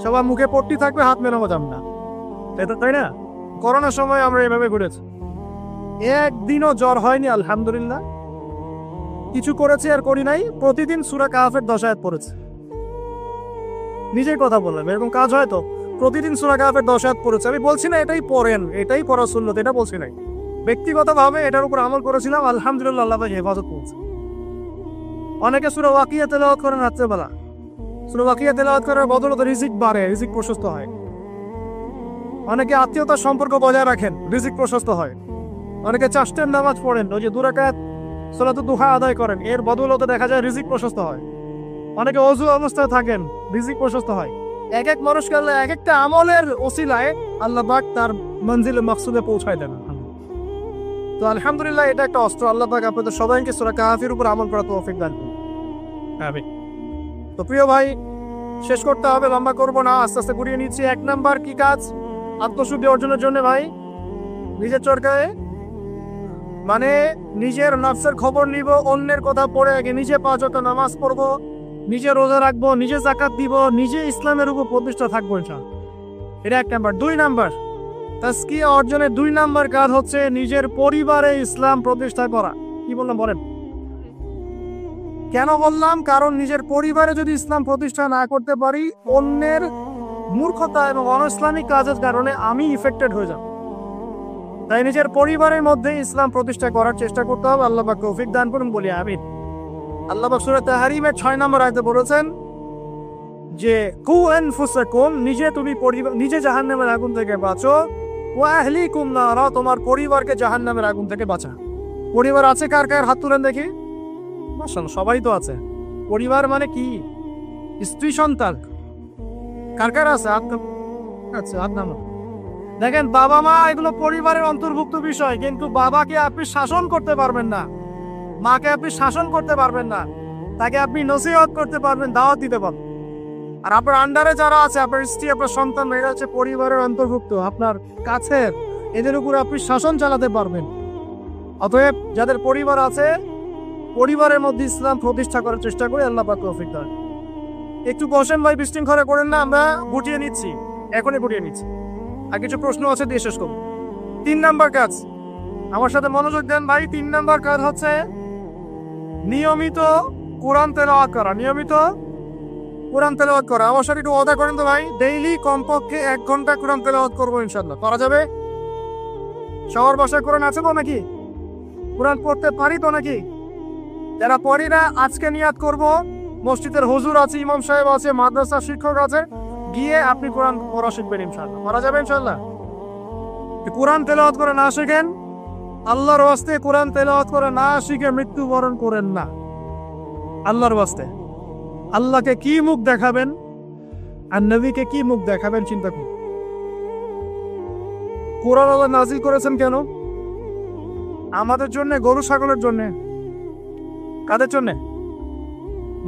সবার মুখে পট্টি থাকবে, হাত মেলানো যাবে না, তাই না? করোনার সময় আমরা এভাবে ঘুরেছি, একদিনও জ্বর হয়নি আলহামদুলিল্লাহ। কিছু করেছি আর করি নাই, প্রতিদিন সূরা কাহফের 10 আয়াত পড়েছে। নিজের কথা বললাম, এরকম কাজ হয় তো? প্রতিদিন সূরা কাহফের 10 আয়াত পড়েছে। আমি বলছি না এটাই পড়েন, এটাই পড়া সুন্নত, এটা বলছি নাই। ব্যক্তিগতভাবে এটার উপর আমল করেছিলাম, আলহামদুলিল্লাহ, আল্লাহ পাক হেফাজত করেছে। অনেকে সূরা ওয়াকিয়া তেলাওয়াত করেন রাত্রেবেলা, সূরা ওয়াকিয়া তেলাওয়াত করার বদৌলতে রিজিক বাড়ে, রিজিক প্রশস্ত হয়। অনেকে আত্মীয়তার সম্পর্ক বজায় রাখেন, রিজিক প্রশস্ত হয়। অনেকে চাষ্টের নামাজ পড়েন, ওই যে 2 রাকাত সালাতুদ দুহা আদায় করেন, এর বদৌলতে দেখা যায় রিজিক প্রশস্ত হয়। অনেকে অজু অবস্থায় থাকেন, রিজিক প্রশস্ত হয়। এক এক মানুষকে আল্লাহ এক একটা আমলের ওসিলায় আল্লাহ পাক তার মঞ্জিলে মাকসুদে পৌঁছায় দেন। তো আলহামদুলিল্লাহ, এটা একটা অস্ত্র। আল্লাহ পাক আপনাদের সবাইকে সূরা কাহফের উপর আমল করার তৌফিক দান করুন। আমিন। তো প্রিয় ভাই, শেষ করতে হবে, লম্বা করব না, আস্তে আস্তে ঘুরিয়ে নিচ্ছি। 1 নাম্বার কি কাজ? আত্মশুদ্ধি অর্জনের জন্য ভাই, নিজের চরকায় মানে নিজের নফসের খবর নিব, অন্যের কথা পড়ে আগে নিজে 5 ওয়াক্ত নামাজ পড়বো, নিজে রোজা রাখবো, নিজে যাকাত দিব, নিজে ইসলামের উপর প্রতিষ্ঠা থাকবো ইনশাআল্লাহ। এটা 1 নাম্বার। 2 নাম্বার, তাজকিয়া অর্জনের 2 নাম্বার কাজ হচ্ছে নিজের পরিবারে ইসলাম প্রতিষ্ঠা করা। কি বললাম বলেন? কেন বললাম? কারণ নিজের পরিবারে যদি ইসলাম প্রতিষ্ঠা না করতে পারি, অন্যের মূর্খতা এবং অনইসলামিক কাজের কারণে আমি ইফেক্টেড হয়ে যাব। তাই নিজের পরিবারের মধ্যে ইসলাম প্রতিষ্ঠা করার চেষ্টা করতে হবে। আল্লাহ পাক তৌফিক দান করুন, বলি আমিন। আল্লাহ পাক সূরা তাহরিমের 6 নম্বর আয়াতে বলেছেন যে কু আনফুসাকুম, নিজে জাহান্নামের আগুন থেকে বাঁচো, ওয়া আহলিকুম নারা, তোমার পরিবারকে জাহান্নামের আগুন থেকে বাঁচা। পরিবার আছে কার কার? হাত তুলেন দেখি। মাশাআল্লাহ, সবাই তো আছে। পরিবার মানে কি? স্ত্রী সন্তান কার কার আছে? আচ্ছা, হাত নামা। দেখেন, বাবা মা এগুলো পরিবারের অন্তর্ভুক্ত বিষয়, কিন্তু বাবাকে আপনি শাসন করতে পারবেন না, মাকে আপনি শাসন করতে পারবেন না, তাকে আপনি নসিহত করতে পারবেন, দাওয়াত দিতে পারবেন। আর আপনার আন্ডারে যারা আছে, আপনার স্ত্রী, আপনার সন্তান, এরা হচ্ছে পরিবারের অন্তর্ভুক্ত, আপনার কাছের, এদের উপর আপনি শাসন চালাতে পারবেন। অতএব যাদের পরিবার আছে, পরিবারের মধ্যে ইসলাম প্রতিষ্ঠা করার চেষ্টা করে, আল্লাহ পাক তৌফিক দান। একটু বসেন ভাই, বিশৃঙ্খলা করেন না, আমরা গুটিয়ে নিচ্ছি, এখনই গুটিয়ে নিচ্ছি। আর কিছু প্রশ্ন আছে, দিয়ে শেষ করব। 3 নাম্বার কাজ, আমার সাথে মনোযোগ দেন ভাই। 3 নাম্বার কাজ হচ্ছে নিয়মিত কোরআন তেলাওয়াত করা। নিয়মিত কোরআন তেলাওয়াত করা। আমার সাথে একটু ওয়াদা করেন তো ভাই, ডেইলি কমপক্ষে 1 ঘন্টা কোরআন তেলাওয়াত করবো ইনশাআল্লাহ। করা যাবে? সবার বাসায় কোরআন আছে তো নাকি? কোরআন পড়তে পারি তো নাকি? যারা পড়ি না, আজকে নিয়াত করব, মসজিদের হুজুর আছে, ইমাম সাহেব আছে, মাদ্রাসা শিক্ষক আছে, গিয়ে আপনি কোরআন পড়া শিখবেন ইনশাআল্লাহ। করা যাবে ইনশাআল্লাহ? কোরআন তেলাওয়াত করে না শিখেন, আল্লাহর ওয়াস্তে কোরআন তেলাওয়াত করে না শিখে মৃত্যুবরণ করেন না। আল্লাহর ওয়াস্তে আল্লাহকে কি মুখ দেখাবেন আর নবীকে কি মুখ দেখাবেন চিন্তা করুন। কোরআন আল্লাহ নাজিল করেছেন কেন? আমাদের জন্য, গরু ছাগলের জন্য? কাদের জন্য?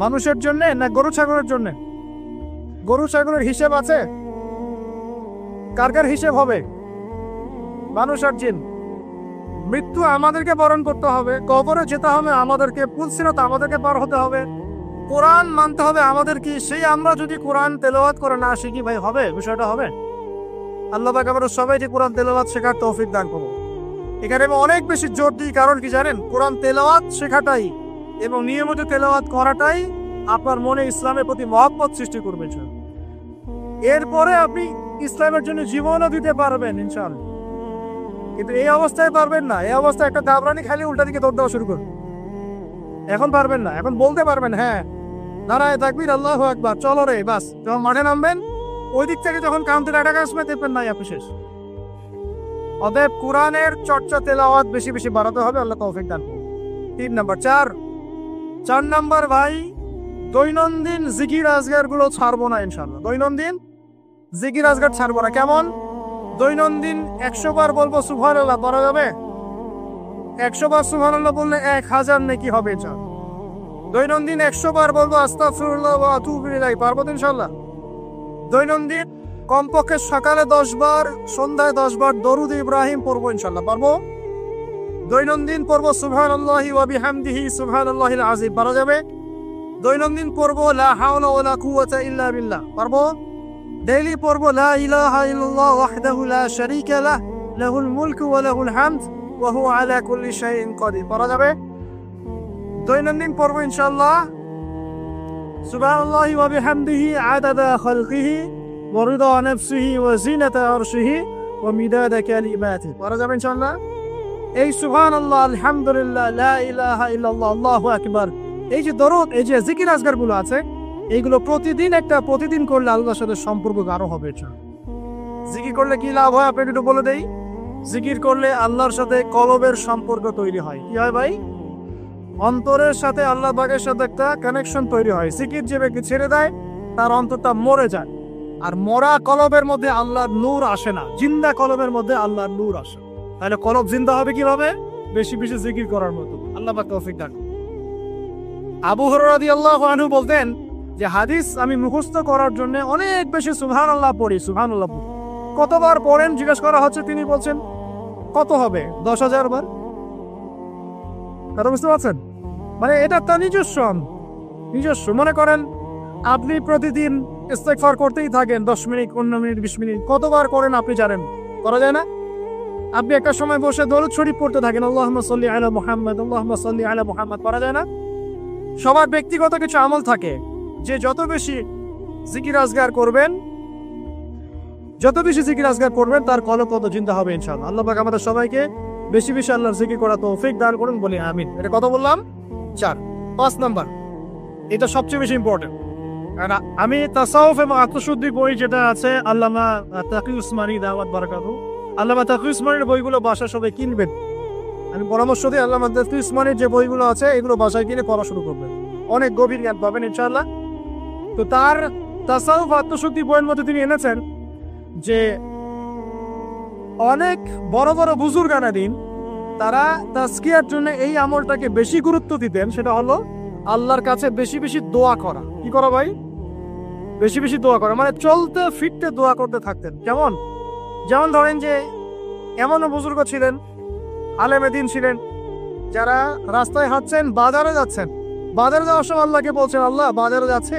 মানুষের জন্য না গরু ছাগলের জন্য? গরু ছাগলের হিসেব আছে? কার কার হিসেব হবে? মানুষ আর জিন। মৃত্যু আমাদেরকে বরণ করতে হবে, কবরে যেতে হবে আমাদেরকে, পুলসিরাত আমাদেরকে পার হতে হবে, কোরআন মানতে হবে আমাদের। কি সেই আমরা যদি কোরআন তেলাওয়াত করে না শিখি ভাই, হবে? বিষয়টা হবে? আল্লাহ পাক আমাদের সবাইকে কোরআন তেলাওয়াত শেখার তৌফিক দান করুন। এখানে আমি অনেক বেশি জোর দিই, কারণ কি জানেন? কোরআন তেলাওয়াত শেখাটাই এবং নিয়মিত তেলাওয়াত করাটাই আপনার মনে ইসলামের প্রতি মহব্বত সৃষ্টি করবে। এরপরে আপনি ইসলামের জন্য জীবনও দিতে পারবেন কিন্তু এই অবস্থায় পারবেন না। এই অবস্থায় একটা দাবরানি খালি উল্টা দিকে দৌড় দেওয়া শুরু করুন, এখন পারবেন না, এখন বলতে পারবেন হ্যাঁ নারায়ে তাকবীর আল্লাহু আকবার চলো রে, বাস যখন মাঠে নামবেন ওই দিক থেকে যখন কাউন্টার অ্যাটাক আসবে দেখবেন নাই আপনি শেষ। অতএব কোরআনের চর্চা তেলাওয়াত বেশি বেশি বাড়াতে হবে, আল্লাহ তৌফিক দান করুন। 3 নাম্বার। 4 নাম্বার ভাই, দৈনন্দিন জিকির আজগার গুলো ছাড়বো না ইনশাআল্লাহ। দৈনন্দিন জিকির আজগার ছাড়বো না। কেমন? দৈনন্দিন 100 বার বলবো সুবহানাল্লাহ, পারা যাবে? 100 বার সুবহানাল্লাহ বললে 1000 নেকি হবে ইনশাআল্লাহ। দৈনন্দিন 100 বার বলবো আস্তাগফিরুল্লাহ ওয়া আতুবু ইলাইহি, পারবো তো ইনশাআল্লাহ? দৈনন্দিন কমপক্ষে সকালে 10 বার, সন্ধ্যায় 10 বার দরুদ ইব্রাহিম পড়বো ইনশাআল্লাহ, পারবো? দৈনন্দিন পড়বো সুবহানাল্লাহি ওয়া বিহামদিহি সুবহানাল্লাহিল আযীম, পারা যাবে? দৈনন্দিন পড়বো লা হাওলা ওয়ালা কুওয়াতা ইল্লা বিল্লাহ, পারবো? ডেইলি পড়বো লা ইলাহা ইল্লাল্লাহ ওয়াহদাহু লা শারীকা লাহ লাহুল মুলকু ওয়া লাহুল হামদ ওয়া হুয়া আলা কুল্লি শাইইন কাদির, পারা যাবে? দৈনন্দিন পড়বো ইনশাআল্লাহ সুবহানাল্লাহি ওয়া বিহামদিহি আদাদা খালকিহি ওয়া রিদা নাফসিহি ওয়া জিনাতা আরশিহি ওয়া মিদাদা কালিমাতিহি, পারা যাবে ইনশাআল্লাহ? এই সুবহানাল্লাহ, আলহামদুলিল্লাহ, লা ইলাহা ইল্লাল্লাহ, আল্লাহু আকবার, এই যে দরুদ, এই যে জিকির আজগার গুলো আছে, এইগুলো প্রতিদিন করলে আল্লাহর সাথে সম্পর্ক আরো হবে। জিকির করলে কি লাভ হয় আপনি একটু বলে দেই। জিকির করলে আল্লাহর সাথে কলবের সম্পর্ক তৈরি হয়। কি হয় ভাই? অন্তরের সাথে আল্লাহ পাকের সাথে একটা কানেকশন তৈরি হয়। জিকির যে ব্যক্তি ছেড়ে দেয় তার অন্তরটা মরে যায়, আর মরা কলবের মধ্যে আল্লাহর নূর আসে না, জিন্দা কলবের মধ্যে আল্লাহর নূর আসে। তাহলে কলব জিন্দা হবে কিভাবে? বেশি বেশি জিকির করার মতো। আল্লাহ পাক তৌফিক দান। আবু হুরায়রা রাদিয়াল্লাহু আনহু বলতেন যে হাদিস আমি মুখস্থ করার জন্য অনেক বেশি সুবহানাল্লাহ পড়ি। সুবহানাল্লাহ কতবার পড়েন জিজ্ঞেস করা হচ্ছে, তিনি বলছেন কত হবে? 10,000 বার। বুঝতে পারছেন? মানে এটা তার নিজস্ব। মনে করেন আপনি প্রতিদিন ইস্তেগফার করতেই থাকেন 10 মিনিট, 15 মিনিট, 20 মিনিট, কতবার করেন আপনি জানেন? করা যায় না? আপনি একটা সময় বসে দরুদ শরীফ পড়তে থাকেন, আল্লাহুম্মা সাল্লি আলা মুহাম্মাদ, আল্লাহুম্মা সাল্লি আলা মুহাম্মাদ, করা যায় না? সবার ব্যক্তিগত কিছু আমল থাকে, যে যত বেশি জিকির আজগার করবেন তার কলব তত জিন্দা হবে ইনশাআল্লাহ। আল্লাহ পাক আমাদের সবাইকে বেশি বেশি আল্লাহর জিকির করা তৌফিক দান করুন, বলি আমিন। এটা কত বললাম? 4। 5 নাম্বার, এটা সবচেয়ে বেশি ইম্পর্টেন্ট। কারণ আমি তাসাউফ এবং আত্মশুদ্ধি বই যেটা আছে আল্লামা তাকি উসমানী দাওয়াত বারাকাতুহু, আল্লামা তাকি উসমানীর বইগুলো বাসায় সবাই কিনবেন। আমি পরামর্শ দিই আল্লামা তাকি উসমানীর যে বইগুলো আছে এগুলো বাসায় কিনে পড়া শুরু করবেন, অনেক গভীর জ্ঞান পাবেন ইনশাআল্লাহ। তো তার তাসাউফ আত্মশুদ্ধি বইয়ের মধ্যে তিনি এনেছেন যে অনেক বড় বড় বুজুর্গানা দিন তারা তাজকিয়ার জন্য এই আমলটাকে বেশি গুরুত্ব দিতেন, সেটা হলো আল্লাহর কাছে বেশি বেশি দোয়া করা। কি করা ভাই? বেশি বেশি দোয়া করা, মানে চলতে ফিরতে দোয়া করতে থাকতেন। যেমন ধরেন যে এমনও বুজুর্গ ছিলেন, আলেমে দিন ছিলেন, যারা রাস্তায় হাঁটছেন, বাজারে যাচ্ছেন, বাজারে যাওয়ার সময় আল্লাহকে বলছেন, আল্লাহ বাজারে যাচ্ছে,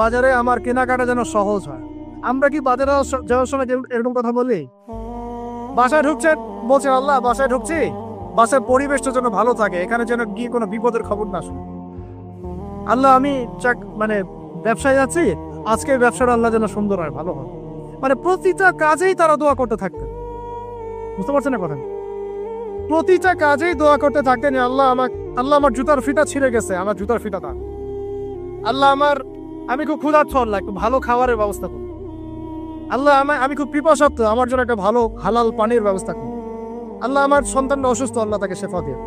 বাজারে আমার কেনাকাটা যেন সহজ হয়। আমরা কি বাজারে যাওয়ার সময় এরকম কথা বলি? বাসায় ঢুকছেন, বলছেন আল্লাহ বাসায় ঢুকছি, বাসার পরিবেশটা যেন ভালো থাকে, এখানে যেন গিয়ে কোনো বিপদের খবর না শুনি। আল্লাহ আমি মানে ব্যবসায় যাচ্ছি, আজকের ব্যবসাটা আল্লাহ যেন সুন্দর হয়, ভালো হয়। মানে প্রতিটা কাজেই তারা দোয়া করতে থাকতেন। বুঝতে পারছেন না কথা? প্রতিটা কাজেই দোয়া করতে থাকতেন, আল্লাহ আমার জুতার ফিতা ছিঁড়ে গেছে, আমার জুতার ফিতা দাও। আল্লাহ আমি খুব ক্ষুধার্ত, আল্লাহ একটু ভালো খাবারের ব্যবস্থা করুন। আল্লাহ আমি খুব পিপাসার্থ, আমার জন্য একটা ভালো হালাল পানির ব্যবস্থা করুন। আল্লাহ আমার সন্তানটা অসুস্থ, আল্লাহ তাকে শেফা দিয়ে।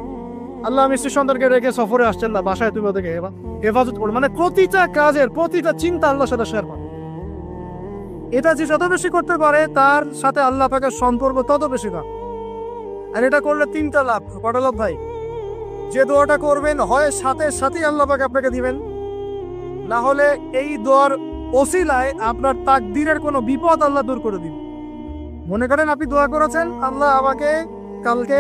আল্লাহ আমি স্ত্রী সন্তানকে রেখে সফরে আসছেন না, বাসায় তুমি ওদেরকে হেফাজত করো। মানে প্রতিটা কাজের প্রতিটা চিন্তা আল্লাহর সাথে শেয়ার করো। এটা যে যত বেশি করতে পারে তার সাথে আল্লাহ পাকের সম্পর্ক তত বেশি লাভ। আর এটা করলে 3টা লাভ। কটা লাভ ভাই? যে দোয়াটা করবেন হয় সাথে সাথেই আল্লাহ পাক আপনাকে দিবেন, না হলে এই দোয়ার ওসিলায় আপনার তাকদীরের কোনো বিপদ আল্লাহ দূর করে দিবেন। মনে করেন আপনি দোয়া করেছেন, আল্লাহ আমাকে কালকে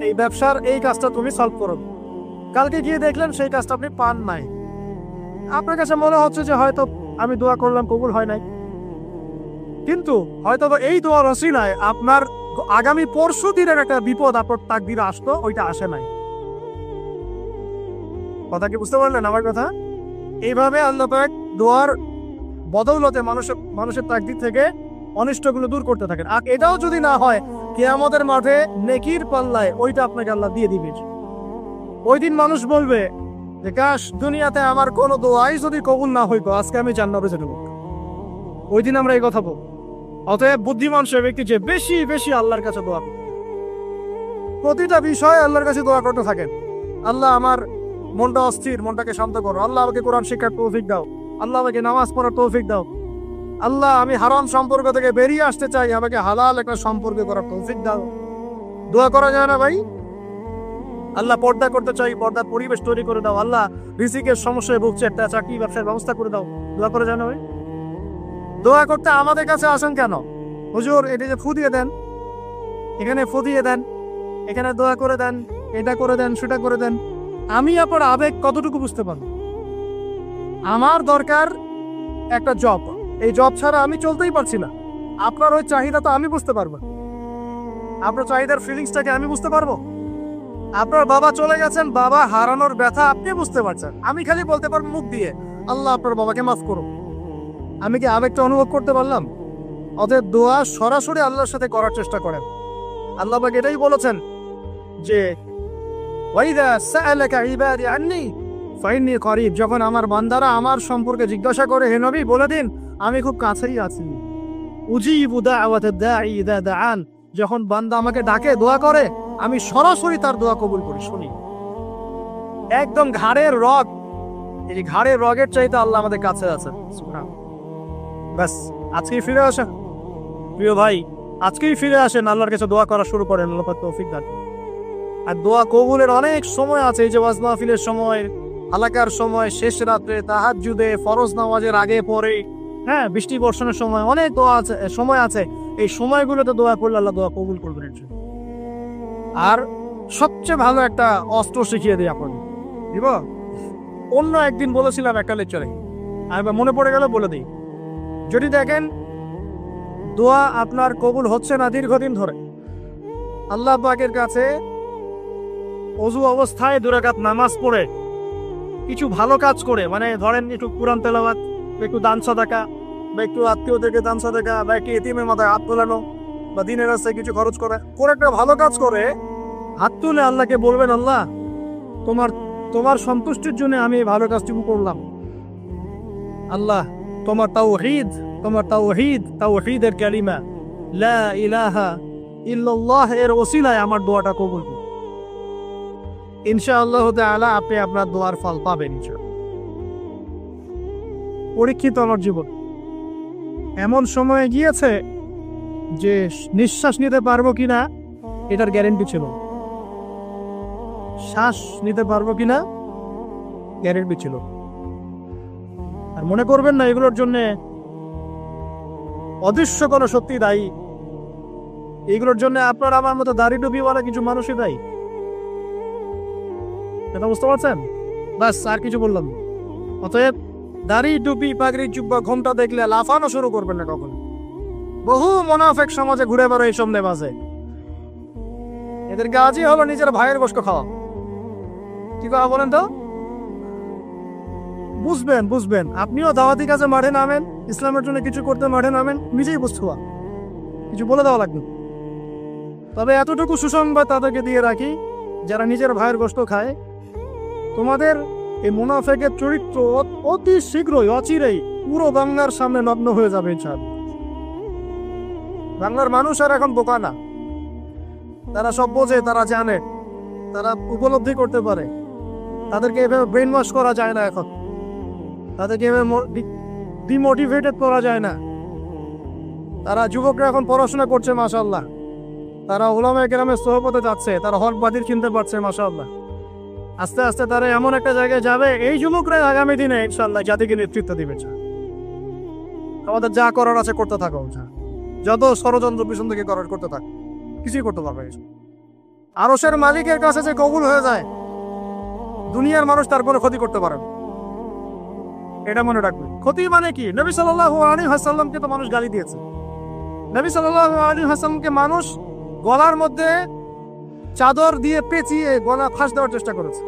এই ব্যবসার এই কাজটা তুমি সলভ করো, কালকে গিয়ে দেখলেন সেই কাজটা আপনি পান নাই। আপনার কাছে মনে হচ্ছে যে হয়তো আমি দোয়া করলাম, কবুল হয় নাই, কিন্তু হয়তো এই দোয়ার ওসিলায় আপনার আগামী পরশু দিনের একটা বিপদ আপনার তাকদীরে আসতো, ওইটা আসে নাই। কথা কি বুঝতে পারলেন আমার কথা? এইভাবে আল্লাহ পাক দোয়ার বদৌলতে মানুষের তাকদীর থেকে অনিষ্টগুলো দূর করতে থাকেন। আর এটাও যদি না হয়, কিয়ামতের মাঠে নেকির পাল্লায় ওইটা আপনাকে আল্লাহ দিয়ে দিবে। ওই দিন মানুষ বলবে যে কাশ দুনিয়াতে আমার কোনো দোয়াই যদি কবুল না হইতো, আজকে আমি জান্নাতে যেতে পারতাম। ওই দিন আমরা এই কথা বলব। অতএব বুদ্ধিমান সে ব্যক্তি যে বেশি বেশি আল্লাহর কাছে দোয়া করে, প্রতিটা বিষয়ে আল্লাহর কাছে দোয়া করতে থাকেন। আল্লাহ আমার মনটা অস্থির, মনটাকে শান্ত করো। আল্লাহ আমাকে কোরআন শিক্ষার তৌফিক দাও। আল্লাহ আমাকে নামাজ পড়ার তৌফিক দাও। আল্লাহ আমি হারাম সম্পর্ক থেকে বেরিয়ে আসতে চাই, আমাকে হালাল একটা সম্পর্ক করার তৌফিক দাও। দোয়া করা যায় না ভাই? আল্লাহ পর্দা করতে চাই, পর্দার পরিবেশ তৈরি করে দাও। আল্লাহ রিজিকের সমস্যায় ভুগছে, একটা চাকরি ব্যবসার ব্যবস্থা করে দাও। দোয়া করা যায় না ভাই? দোয়া করতে আমাদের কাছে আসেন কেন? হুজুর এটা যে ফু দিয়ে দেন, এখানে ফু দিয়ে দেন, এখানে দোয়া করে দেন, এটা করে দেন, সেটা করে দেন। আমি আপনার আবেগ কতটুকু বুঝতে পারবো? আমার দরকার একটা জব, এই জব ছাড়া আমি চলতেই পারছি না। আপনার ওই চাহিদা তো আমি বুঝতে পারবো, আপনার চাহিদার ফিলিংসটাকে আমি বুঝতে পারবো। আপনার বাবা চলে গেছেন, বাবা হারানোর ব্যথা আপনি বুঝতে পারছেন, আমি খালি বলতে পারবো মুখ দিয়ে আল্লাহ আপনার বাবাকে মাফ করুন। আমি কি আবেগটা অনুভব করতে পারলাম? অতএব দোয়া সরাসরি আল্লাহর সাথে করার চেষ্টা করেন। আল্লাহ পাক এটাই বলেছেন যে ওয়াইদা সাআলাকা ইবাদি আন্নী ফাইন্নী করিব, যখন আমার বান্দারা আমার সম্পর্কে জিজ্ঞাসা করে হে নবী বলে দিন আমি খুব কাছেই আছি। উজিবু দাওয়াতাদ দাঈ ইযা দাআন, যখন বান্দা আমাকে ডাকে দোয়া করে আমি সরাসরি তার দোয়া কবুল করি, শুনি। একদম ঘাড়ের রগ, এই ঘাড়ের রগের চাইতে আল্লাহ আমাদের কাছে আছে। সুবহানাল্লাহ। ব্যাস আজকেই ফিরে আসেন প্রিয় ভাই, আজকেই ফিরে আসেন, আল্লাহর কাছে দোয়া করা শুরু করেন। আল্লাহ পাক তৌফিক দান। আর দোয়া কবুলের অনেক সময় আছে, এই যে ওয়াজ মাহফিলের সময়, হালাকার সময়, শেষ রাত্রে, তাহাজ্জুদে, ফরজ নামাজের আগে পরে, হ্যাঁ বৃষ্টি বর্ষণের সময়, অনেক দোয়া আছে, সময় আছে। এই সময়গুলোতে দোয়া করলে আল্লাহ দোয়া কবুল করবেন। আর সবচেয়ে ভালো একটা অস্ত্র শিখিয়ে দিই আপনাকে, দিব। অন্য একদিন বলেছিলাম একটা লেকচারে, আর মনে পড়ে গেল বলে দিই। যদি দেখেন দোয়া আপনার কবুল হচ্ছে না দীর্ঘদিন ধরে, আল্লাহ পাকের কাছে ওযু অবস্থায় 2 রাকাত নামাজ পড়ে কিছু ভালো কাজ করে, মানে ধরেন একটু কুরআন তেলাওয়াত, একটু দান সাদাকা, বা একটু আত্মীয়দেরকে দান সাদাকা, বা একটু এতিমের মাথায় হাত তোলানো, বা দিনের রাস্তায় কিছু খরচ করে একটা ভালো কাজ করে হাত তুলে আল্লাহকে বলবেন আল্লাহ তোমার সন্তুষ্টির জন্য আমি এই ভালো কাজটুকু করলাম। আল্লাহ তোমার তাওহীদের কালিমা লা ইলাহা ইল্লাল্লাহ এর ওসিলায় আমার দোয়াটা কবুল করুন। ইনশাআল্লাহ তাআলা আপনি আপনার দোয়ার ফল পাবেন ইনশাআল্লাহ। পরীক্ষিত আমার জীবন এমন সময়ে গিয়েছে যে নিঃশ্বাস নিতে পারবো কিনা এটার গ্যারেন্টি ছিল, শ্বাস নিতে পারবো কিনা গ্যারেন্টি ছিল। আর মনে করবেন না এগুলোর জন্য অদৃশ্য কোনো শক্তি দায়ী, এগুলোর জন্য আপনার আমার মতো দাড়ি টুপিওয়ালা কিছু মানুষই দায়ী। এটা বুঝতে পারছেন? বাস আর কিছু বললাম। অতএব দাড়ি টুপি পাগড়ি জুব্বা ঘোমটা দেখলে লাফানো শুরু করবেন না কখনো। বহু মুনাফিক সমাজে ঘুরে বেড়ায় এই সন্দেহ মাঝে, এদের কাজই হলো নিজের ভাইয়ের গোশত খাওয়া। কি কথা বলেন তো? বুঝবেন আপনিও দাওয়াতি কাজে মাঠে নামেন, ইসলামের জন্য কিছু করতে মাঠে নামেন, নিজেই বুঝতে কিছু বলে দেওয়া লাগবে। তবে এতটুকু সুসংবাদ তাদেরকে দিয়ে রাখি, যারা নিজের ভাইয়ের গোশত খায়, তোমাদের এই মুনাফিকের চরিত্র অতি শীঘ্রই অচিরেই পুরো বাংলার সামনে নগ্ন হয়ে যাবে ইনশাআল্লাহ। বাংলার মানুষ আর এখন বোকা না, তারা সব বোঝে, তারা জানে, তারা উপলব্ধি করতে পারে। তাদেরকে এভাবে ব্রেন ওয়াশ করা যায় না, এখন তাদেরকে এভাবে ডিমোটিভেটেড করা যায় না। তারা যুবকরা এখন পড়াশোনা করছে মাশাআল্লাহ, তারা উলামায়ে কেরামের সোহবতে যাচ্ছে, তারা হক বাতিল চিনতে পারছে মাশাআল্লাহ। আস্তে আস্তে তারা এমন একটা জায়গায় যাবে, এই যুবকরা আগামী দিনে ইনশাআল্লাহ জাতিকে নেতৃত্ব দিবে। আমাদের যা করার আছে করতে থাকো, যত ষড়যন্ত্র পিছন থেকে করতে থাকো, কিছুই করতে পারবে। আরশের মালিকের কাছে যে কবুল হয়ে যায়, দুনিয়ার মানুষ তার কোনো ক্ষতি করতে পারে না, এটা মনে রাখবে। ক্ষতি মানে কি? নবী সাল্লাল্লাহু আলাইহি ওয়াসাল্লামকে তো মানুষ গালি দিয়েছে। নবী সাল্লাল্লাহু আলাইহি ওয়াসাল্লামকে মানুষ গলার মধ্যে চাদর দিয়ে পেঁচিয়ে গলা ফাঁস দেওয়ার চেষ্টা করেছে।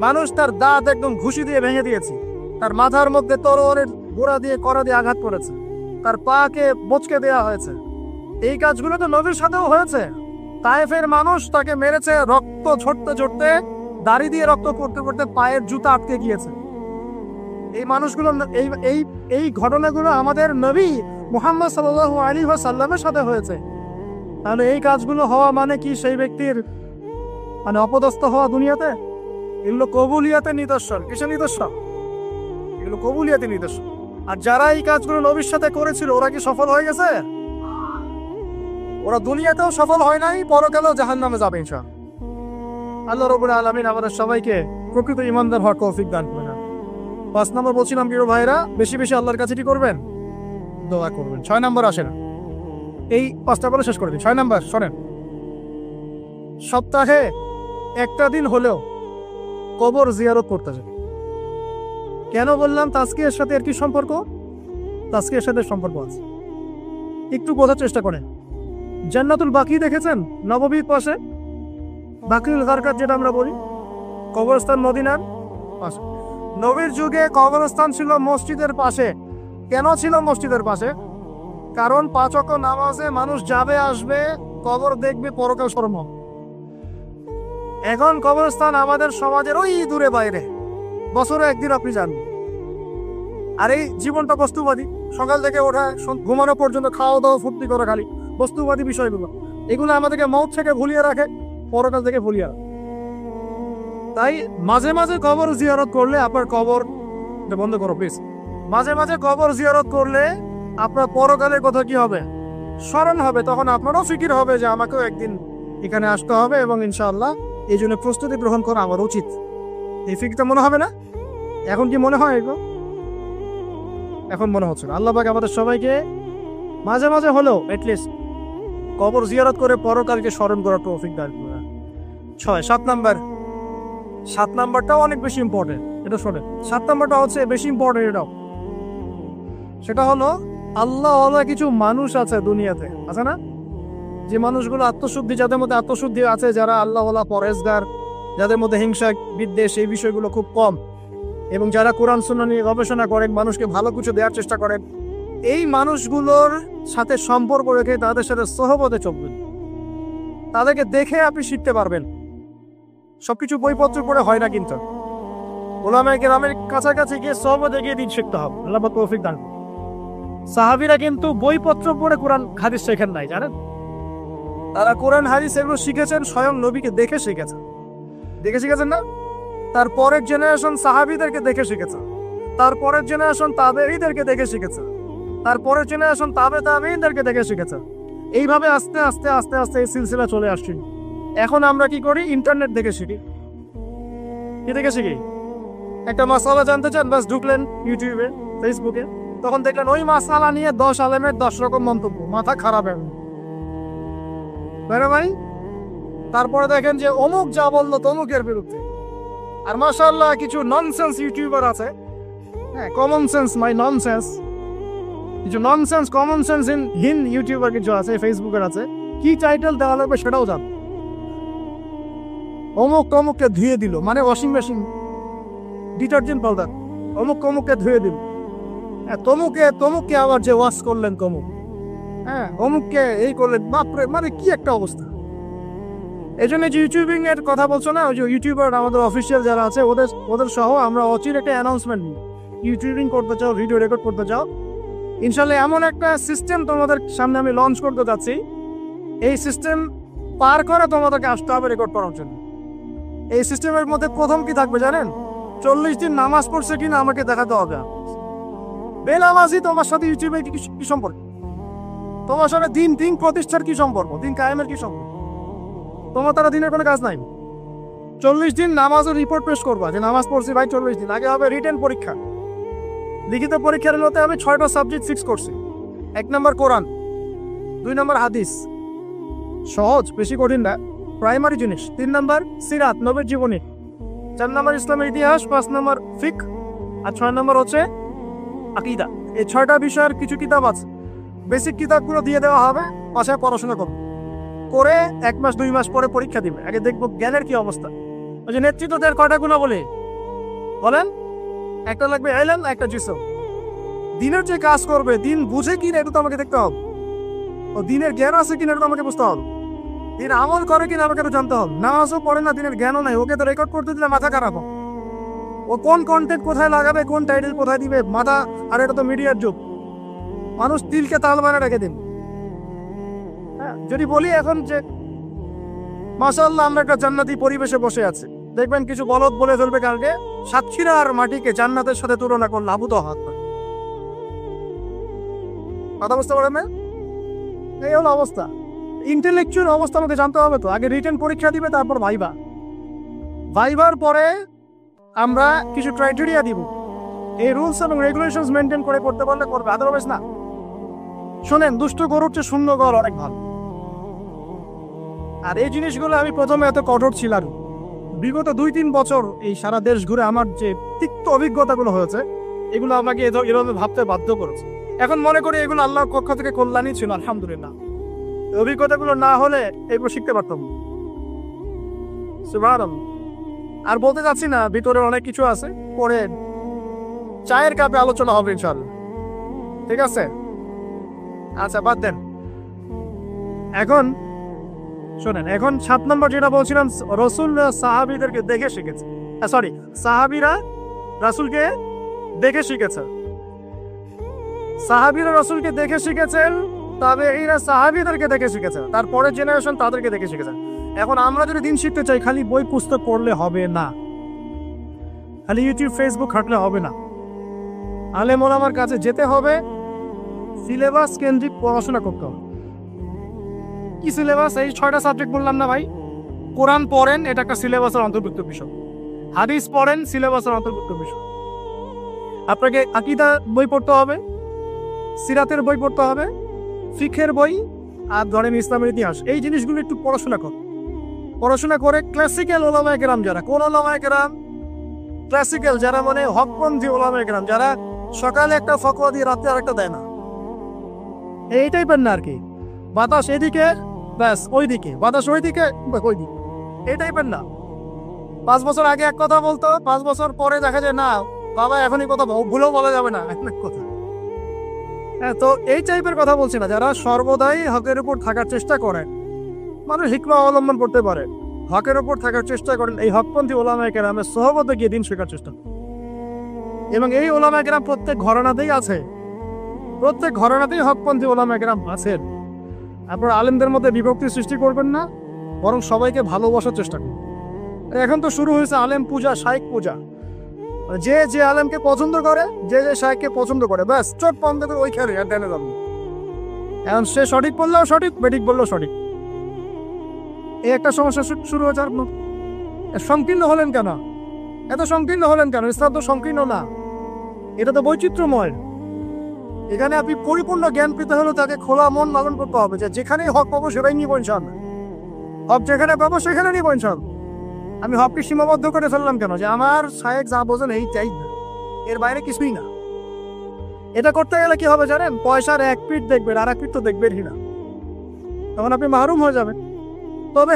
মানুষ তার দাঁত একদম ঘুষি দিয়ে ভেঙে দিয়েছে, তার মাথার মধ্যে তরোয়ারের গোড়া দিয়ে কড়া দিয়ে আঘাত করেছে, তার পাকে বচকে দেওয়া হয়েছে। এই কাজগুলো তো নবীর সাথেও হয়েছে। তায়েফের মানুষ তাকে মেরেছে, রক্ত ঝরতে ঝরতে দাড়ি দিয়ে রক্ত পড়তে পড়তে পায়ের জুতা আটকে গিয়েছে। এই মানুষগুলো এই এই এই ঘটনাগুলো আমাদের নবী মুহাম্মদ সাল্লাল্লাহু আলাইহি ওয়াসাল্লামের সাথে হয়েছে। তাহলে এই কাজগুলো হওয়া মানে কি সেই ব্যক্তির মানে অপদস্থ হওয়া দুনিয়াতে? এগুলো কবুলিয়াতের নিদর্শন। কিসের নিদর্শন? এগুলো কবুলিয়াতের নিদর্শন। আর যারা এই কাজগুলো নবীর সাথে করেছিল ওরা কি সফল হয়ে গেছে? ওরা দুনিয়াতেও সফল হয় নাই, পরকালেও জাহান্নামে যাবে ইনশাআল্লাহ। আল্লাহ রাব্বুল আলামিন আমাদের সবাইকে প্রকৃত ঈমানদার হওয়ার তৌফিক দান করুন। 5 নম্বর বলছিলাম প্রিয় ভাইরা, বেশি বেশি আল্লাহর কাছে কি করবেন? দোয়া করবেন। 6 নম্বর আসেন, এই 5টা বলে শেষ করে দিন। 6 নম্বর শোনেন, সপ্তাহে একটা দিন হলেও কবর জিয়ারত করতে যাবে। কেন বললাম তাজকিয়ার সাথে এর কি সম্পর্ক? তাজকিয়ার সাথে সম্পর্ক আছে, একটু বোঝার চেষ্টা করেন। জান্নাতুল বাকি দেখেছেন নববীর পাশে? বাকিউল গারকাত যেটা আমরা বলি, কবরস্থান মদিনার পাশে। নবীর যুগে কবরস্থান ছিল মসজিদের পাশে। কেন ছিল মসজিদের পাশে? কারণ 5 ওয়াক্ত নামাজে মানুষ যাবে আসবে, কবর দেখবে, পরকাল স্মরণ হবে। এখন কবরস্থান আমাদের সমাজের ওই দূরে বাইরে, বছরে একদিন আপনি যান। আর এই জীবনটা বস্তুবাদী, সকাল থেকে ওঠা ঘুমানো পর্যন্ত খাওয়া দাওয়া ফুর্তি করা, খালি বস্তুবাদী বিষয়গুলো। এগুলো আমাদেরকে মৌত থেকে ভুলিয়ে রাখে, পরকাল থেকে ভুলিয়ে রাখে। তাই মাঝে মাঝে কবর জিয়ারত করলে আপনার কবর বন্ধ করো প্লিজ। মাঝে মাঝে কবর জিয়ারত করলে আপনার পরকালের কথা কি হবে? স্মরণ হবে। তখন আপনারও ফিকির হবে যে আমাকেও একদিন এখানে আসতে হবে এবং ইনশাআল্লাহ এই জন্য প্রস্তুতি গ্রহণ করা আমার উচিত। এই ফিকিরটা মনে হবে না? এখন কি মনে হয় এগুলো? এখন মনে হচ্ছে না। আল্লাহ পাক আমাদের সবাইকে মাঝে মাঝে হলেও এটলিস্ট কবর জিয়ারত করে পরকালকে স্মরণ করার তৌফিক দান করুন। 7 নাম্বার, 7 নাম্বারটাও অনেক বেশি ইম্পর্টেন্ট। এটা শোনেন, 7 নাম্বারটা হচ্ছে বেশি ইম্পর্টেন্ট। এটাও সেটা হলো আল্লাহ কিছু মানুষ আছে দুনিয়াতে, আছে না? যে মানুষগুলো আত্মশুদ্ধি, যাদের মধ্যে আত্মশুদ্ধি আছে, যারা আল্লাহওয়ালা পরেজগার, যাদের মধ্যে হিংসা বিদ্বেষ এই বিষয়গুলো খুব কম, এবং যারা কোরআন সুন্নাহ নিয়ে গবেষণা করেন, মানুষকে ভালো কিছু দেওয়ার চেষ্টা করেন, এই মানুষগুলোর সাথে সম্পর্ক রেখে তাদের সাথে সহবতে চলবেন। তাদেরকে দেখে আপনি শিখতে পারবেন। সবকিছু বইপত্র পড়ে হয় না, কিন্তু ওলামায়ে কেরামের কাছাকাছি গিয়ে সহবতে গিয়ে দিন শিখতে হবে। আল্লাহ পাক তৌফিক দান। সাহাবীরা কিন্তু বইপত্র পড়ে কোরআন হাদিস শেখেন নাই, জানেন? তারা কোরআন হাদিস এগুলো শিখেছেন স্বয়ং নবীকে দেখে শিখেছেন। দেখে শিখেছেন না? তারপরের জেনারেশন সাহাবীদেরকে দেখে শিখেছে, তারপরের জেনারেশন তাবেঈদেরকে দেখে শিখেছে, তারপরের জেনারেশন তাবেঈদেরকে দেখে শিখেছে। এইভাবে আস্তে আস্তে আস্তে আস্তে এই সিলসিলা চলে আসছে। এখন আমরা কি করি? ইন্টারনেট দেখে শিখি। কি দেখে শিখি? একটা মাসালা জানতে চান, বাস ঢুকলেন ইউটিউবে, ফেসবুকে, তখন দেখলেন ওই মাসালা নিয়ে 10 আলেমের 10 রকম মন্তব্য। মাথা খারাপ এখন, তাই না ভাই? তারপরে দেখেন যে অমুক যা বললো তমুকের বিরুদ্ধে। আর মাশাআল্লাহ কিছু ননসেন্স ইউটিউবার আছে, হ্যাঁ, কমন সেন্স মাই ননসেন্স, কিছু ননসেন্স কমন সেন্স হীন ইউটিউবার কিছু আছে, ফেসবুকের আছে। কি টাইটেল দেওয়া লাগবে সেটাও জান। অমুক তমুককে ধুয়ে দিল, মানে ওয়াশিং মেশিন, ডিটারজেন্ট পাউডার, অমুক তমুককে ধুয়ে দিল। হ্যাঁ, তমুককে আবার যে ওয়াশ করলেন তমুক, হ্যাঁ, অমুককে এই করলেন, বাপরে, মানে কি একটা অবস্থা। এই জন্য যে ইউটিউবিং এর কথা বলছো না, ওই যে ইউটিউবার আমাদের অফিসিয়াল যারা আছে ওদের সহ আমরা অচির একটা অ্যানাউন্সমেন্ট নিই। ইউটিউবিং করতে চাও, ভিডিও রেকর্ড করতে চাও, ইনশাল্লাহ এমন একটা সিস্টেম তোমাদের সামনে আমি লঞ্চ করতে যাচ্ছি। এই সিস্টেম পার করে তোমাদেরকে আসতে হবে রেকর্ড করার জন্য। এই সিস্টেমের মধ্যে প্রথম কি থাকবে জানেন? 40 দিন নামাজ পড়ছে কিনা আমাকে দেখাতে হবে। বেনামাজি তোমার সাথে ইউটিউবে কি সম্পর্ক? তোমার সাথে দিন প্রতিষ্ঠার কি সম্পর্ক? দিন কায়েমের কি সম্পর্ক? তোমার তারা দিনের কোনো কাজ নাই। 40 দিন নামাজের রিপোর্ট পেশ করবা যে নামাজ পড়ছি ভাই 40 দিন। আগে হবে রিটেন পরীক্ষা, লিখিত পরীক্ষার মধ্যে আমি 6টা সাবজেক্ট ফিক্স করছি। 1 নম্বর কোরআন, 2 নম্বর হাদিস, সহজ, বেশি কঠিন না, প্রাইমারি জিনিস। 3 নম্বর সিরাত, নবীর জীবনী। 4 নম্বর ইসলামের ইতিহাস, 5 নম্বর ফিকহ, আর 6 নম্বর হচ্ছে আকীদা। এই 6টা বিষয়ের কিছু কিতাব আছে, বেসিক কিতাবগুলো দিয়ে দেওয়া হবে, পাশায় পড়াশোনা করবে, করে 1 মাস 2 মাস পরে পরীক্ষা দিবে। আগে দেখবো জ্ঞানের কি অবস্থা। ওই যে নেতৃত্বদের কয়টা গুণ বলে বলেন? একটা লাগবে ইলম, একটা জিসম। দিনের যে কাজ করবে, দিন বুঝে কিনা এটা তো আমাকে দেখতে হবে, ও দিনের জ্ঞান আছে কিনা এটা তো আমাকে বুঝতে হবে। দিন আমল করে কিনা আমাকে তো জানতে হবে। নামাজও পড়ে না, দিনের জ্ঞানও নাই, ওকে তো রেকর্ড করতে দিলে মাথা খারাপ হবে। ও কোন কন্টেন্ট কোথায় লাগাবে, কোন টাইটেল কোথায় দিবে মাথা। আর এটা তো মিডিয়ার যুগ, মানুষ দিলকে তাল বানা রেখে দিন। হ্যাঁ, যদি বলি এখন যে মাশাআল্লাহ আমরা একটা জান্নাতি পরিবেশে বসে আছি, দেখবেন কিছু বলদ বলে ফেলবে কালকে সাতক্ষীরা আর মাটিকে জান্নাতের সাথে তুলনা করলে আবু তো হাত কথা বুঝতে পারেন না? এই হলো অবস্থা। ইন্টেলেকচুয়াল অবস্থা আমাকে জানতে হবে। তো আগে রিটেন পরীক্ষা দিবে, তারপর ভাইবা, ভাইবার পরে আমরা কিছু ক্রাইটেরিয়া দিব। এই রুলস এবং রেগুলেশনস মেনটেন করে করতে পারলে করবে, আদারওয়াইজ না। শোনেন, দুষ্ট গরুর চেয়ে শূন্য গর অনেক ভালো। আর এই জিনিসগুলো আমি প্রথমে এত কঠোর ছিলাম, বিগত 2-3 বছর এই সারা দেশ ঘুরে আমার যে তিক্ত অভিজ্ঞতাগুলো হয়েছে, এগুলো আমাকে এভাবে ভাবতে বাধ্য করেছে। এখন মনে করি এগুলো আল্লাহর পক্ষ থেকে কল্যাণই ছিল, আলহামদুলিল্লাহ। অভিজ্ঞতাগুলো না হলে এগুলো শিখতে পারতাম। সুবহানাল্লাহ। আর বলতে চাচ্ছি না, ভিতরে অনেক কিছু আছে, পরে চায়ের কাপে আলোচনা হবে ইনশাআল্লাহ, ঠিক আছে? আচ্ছা, বাদ দেন। এখন শোনেন, এখন 7 নম্বর যেটা বলছিলাম, রসুল সাহাবীদেরকে দেখে শিখেছে। সরি, সাহাবীরা রাসূলকে দেখে শিখেছে। সাহাবীরা রাসূলকে দেখে শিখেছেন, তবে এরা সাহাবীদেরকে দেখে শিখেছে, তারপরের জেনারেশন তাদেরকে দেখে শিখেছে। এখন আমরা যদি দিন শিখতে চাই, খালি বই পুস্তক পড়লে হবে না, খালি ইউটিউব ফেসবুক ঘাঁটলে হবে না। আলেম ওলামার কাছে যেতে হবে, সিলেবাস কেন্দ্রিক পড়াশোনা করতে হবে। কি সিলেবাস? এই 6টা সাবজেক্ট বললাম না ভাই? কোরআন পড়েন, এটা একটা সিলেবাসের অন্তর্ভুক্ত বিষয়। হাদিস পড়েন, সিলেবাসের অন্তর্ভুক্ত বিষয়। আপনাকে আকীদা বই পড়তে হবে, সিরাতের বই পড়তে হবে, ফিকহের বই, আর ধরেন ইসলামের ইতিহাস। এই জিনিসগুলো একটু পড়াশোনা করে ক্লাসিক্যাল ওলামায়ে কেরাম যারা, কোন ওলামায়ে কেরাম? ক্লাসিক্যাল যারা, মানে হকপন্থী ওলামায়ে কেরাম যারা সকালে একটা ফতোয়া দিয়ে রাতে আরেকটা দেয় না, এই টাইপের না আর কি। বাতাস এদিকে ব্যাস ওইদিকে, বাতাস ওইদিকে ওইদিকে, এই টাইপের না। 5 বছর আগে এক কথা বলতো, 5 বছর পরে দেখা যায় না বাবা এখনই কথা ভুলেও বলা যাবে না কথা। হ্যাঁ, তো এই টাইপের কথা বলছি না, যারা সর্বদাই হকের উপর থাকার চেষ্টা করেন, মানুষ হিকমা অবলম্বন করতে পারে, হকের উপর থাকার চেষ্টা করেন, এই হকপন্থী ওলামায়ে কেরামের সোহবতে গিয়ে দিন শেখার চেষ্টা করেন। এবং এই ওলামায়ে কেরাম প্রত্যেক ঘরানাতেই আছে, প্রত্যেক ঘরানাতেই হকপন্থী ওলামায়ে কেরাম আছেন। আপনার আলেমদের মধ্যে বিভক্তি সৃষ্টি করবেন না, বরং সবাইকে ভালোবাসার চেষ্টা করুন। এখন তো শুরু হয়েছে আলেম পূজা, শাইখ পূজা। যে যে আলেমকে পছন্দ করে, যে যে শাইখকে পছন্দ করে, ব্যাস চোখ বন্ধ করে ওই খেলে আর দেনে যাবেন। এখন সে সঠিক বললেও সঠিক, বেঠিক বললেও সঠিক। এই একটা সমস্যা শুরু হয়েছে। আর সংকীর্ণ হলেন কেন? এত সংকীর্ণ হলেন কেন? ইসলাম তো সংকীর্ণ না, এটা তো বৈচিত্র্যময়। এখানে আপনি পরিপূর্ণ জ্ঞান পেতে হলে তাকে খোলা মন লালন করতে হবে, যে যেখানেই হক পাবো সেটাই নিব ইনশাআল্লাহ, হক যেখানে পাবো সেখানে নিব ইনশাআল্লাহ। আমি হককে সীমাবদ্ধ করে ফেললাম কেন? যে আমার শায়েখ যা বোঝেন এই চাই না, এর বাইরে কিছুই না। এটা করতে গেলে কি হবে জানেন? পয়সার এক পিঠ দেখবেন, আর এক পিঠ তো দেখবেনই না, তখন আপনি মাহরুম হয়ে যাবেন। তবে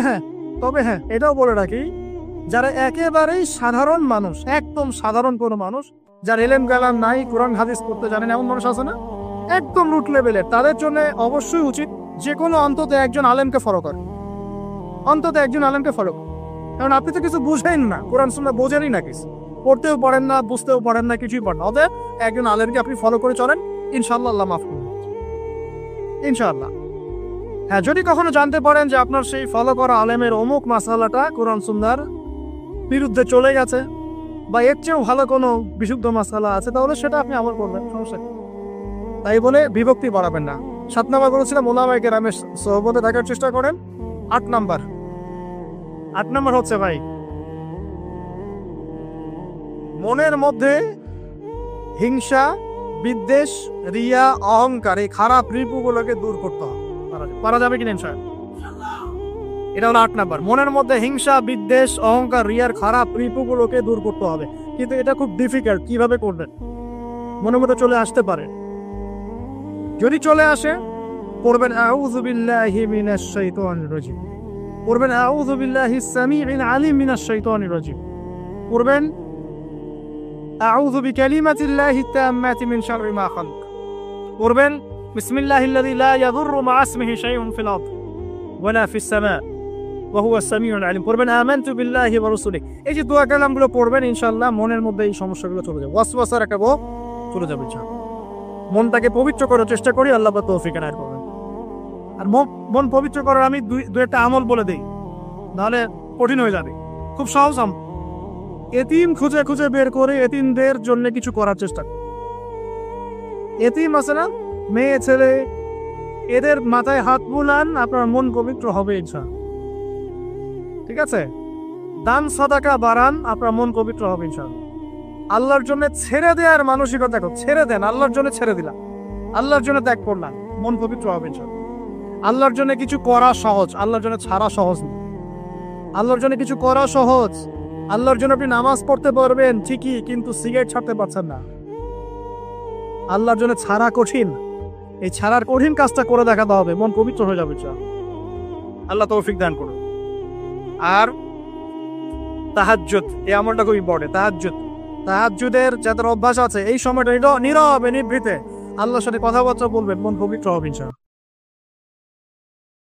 হ্যাঁ এটাও বলে রাখি, যারা একেবারেই সাধারণ মানুষ, একদম সাধারণ কোনো মানুষ, যার এলেম গালাম নাই, কোরআন হাদিস পড়তে জানেন, এমন মানুষ আছে না, একদম রুট লেভেলের, তাদের জন্য অবশ্যই উচিত যে কোনো অন্তত একজন আলেমকে ফলো করে, অন্তত একজন আলেমকে ফলো করে। কারণ আপনি তো কিছু বুঝেন না, কোরআন সুন্নাহ বোঝেনই না, কিছু পড়তেও পারেন না, বুঝতেও পারেন না, কিছুই পারেন না। অতএব একজন আলেমকে আপনি ফলো করে চলেন, ইনশাআল্লাহ আল্লাহ মাফ করবেন ইনশাআল্লাহ। হ্যাঁ, যদি কখনো জানতে পারেন যে আপনার সেই ফলো করা আলেমের অমুক মাসালাটা কোরআন সুন্নাহর বিরুদ্ধে চলে গেছে, বা এর চেয়েও ভালো কোনো বিশুদ্ধ মাসালা আছে, তাহলে সেটা আপনি আমল করবেন, সমস্যা। তাই বলে বিভক্তি বাড়াবেন না। 7 নম্বর বলেছিলাম ওলামায়ে কেরামের সোহবতে থাকার চেষ্টা করেন। 8 নম্বর হচ্ছে ভাই, মনের মধ্যে হিংসা, বিদ্বেষ, রিয়া, অহংকার, এই খারাপ রিপুগুলোকে দূর করতে হবে। পারা যাবে কিনা ইনশাআল্লাহ? এটা হলো 8 নম্বর। মনের মধ্যে হিংসা, বিদ্বেষ, অহংকার, রিয়ার খারাপ রিপুগুলোকে দূর করতে হবে। কিন্তু এটা খুব ডিফিকাল্ট। কিভাবে করবেন? মনের মধ্যে চলে আসতে পারে, যদি চলে আসে পড়বেন আউযু বিল্লাহি মিনাশ শাইতানির রাজিম, পড়বেন আউযু বিল্লাহিস সামিউল আলিম মিনাশ শাইতানির রাজিম, পড়বেন আউযু বিকালিমাতিল্লাহিত তাম্মাতি মিন শাররি মা খালাক, পড়বেন বিসমিল্লাহিল্লাযী লা ইয়াদুররু মা ইসমিহি শাইউন ফিল আরদ ওয়ালা ফিস সামা ওয়া হুয়াস সামিউল আলিম পড়বেন, আমানতু বিল্লাহি ওয়া রাসূলিহি। এই যে দোয়া কালামগুলো পড়বেন, ইনশাআল্লাহ মনের মধ্যে এই সমস্যাগুলো চলে যাবে, ওয়াসওয়াসার একটা ভয় চলে যাবে ইনশাআল্লাহ। মনটাকে পবিত্র করার চেষ্টা করি, আল্লাহ পাক তৌফিক এনায়েত করবেন। আর মন পবিত্র করার আমি দুই একটা আমল বলে দিই, নাহলে কঠিন হয়ে যাবে। খুব সহজ আমল, এতিম খুঁজে খুঁজে বের করে এতিমদের জন্য কিছু করার চেষ্টা করি। এতিম আছে না, মেয়ে ছেলে, এদের মাথায় হাত বুলান, আপনার মন পবিত্র হবে ইনশাআল্লাহ। ঠিক আছে, দান সাদাকা বাড়ান, আপনার মন পবিত্র হবে ইনশাআল্লাহ। আল্লাহর জন্য ছেড়ে দেওয়ার মানসিকতা দেখো, ছেড়ে দেন, আল্লাহর জন্য ছেড়ে দিলাম, আল্লাহর জন্য ত্যাগ করলাম, মন পবিত্র হবে ইনশাআল্লাহ। আল্লাহর জন্য কিছু করা সহজ, আল্লাহর জন্য ছাড়া সহজ না। আল্লাহর জন্য কিছু করা সহজ, আল্লাহর জন্য আপনি নামাজ পড়তে পারবেন ঠিকই, কিন্তু সিগারেট ছাড়তে পারছেন না। আল্লাহর জন্য ছাড়া কঠিন, এই ছাড়ার কঠিন কাজটা করে দেখাতে হবে, মন পবিত্র হয়ে যাবে ইনশাআল্লাহ। আল্লাহ তৌফিক দান করুন। আর তাহাজ্জুদ, এই আমলটা খুব ইম্পর্টেন্ট। তাহাজ্জুদের যাদের অভ্যাস আছে, এই সময়টা নীরবে নিভৃতে আল্লাহর সাথে কথাবার্তা বলবেন, মন পবিত্র হবে ইনশাআল্লাহ।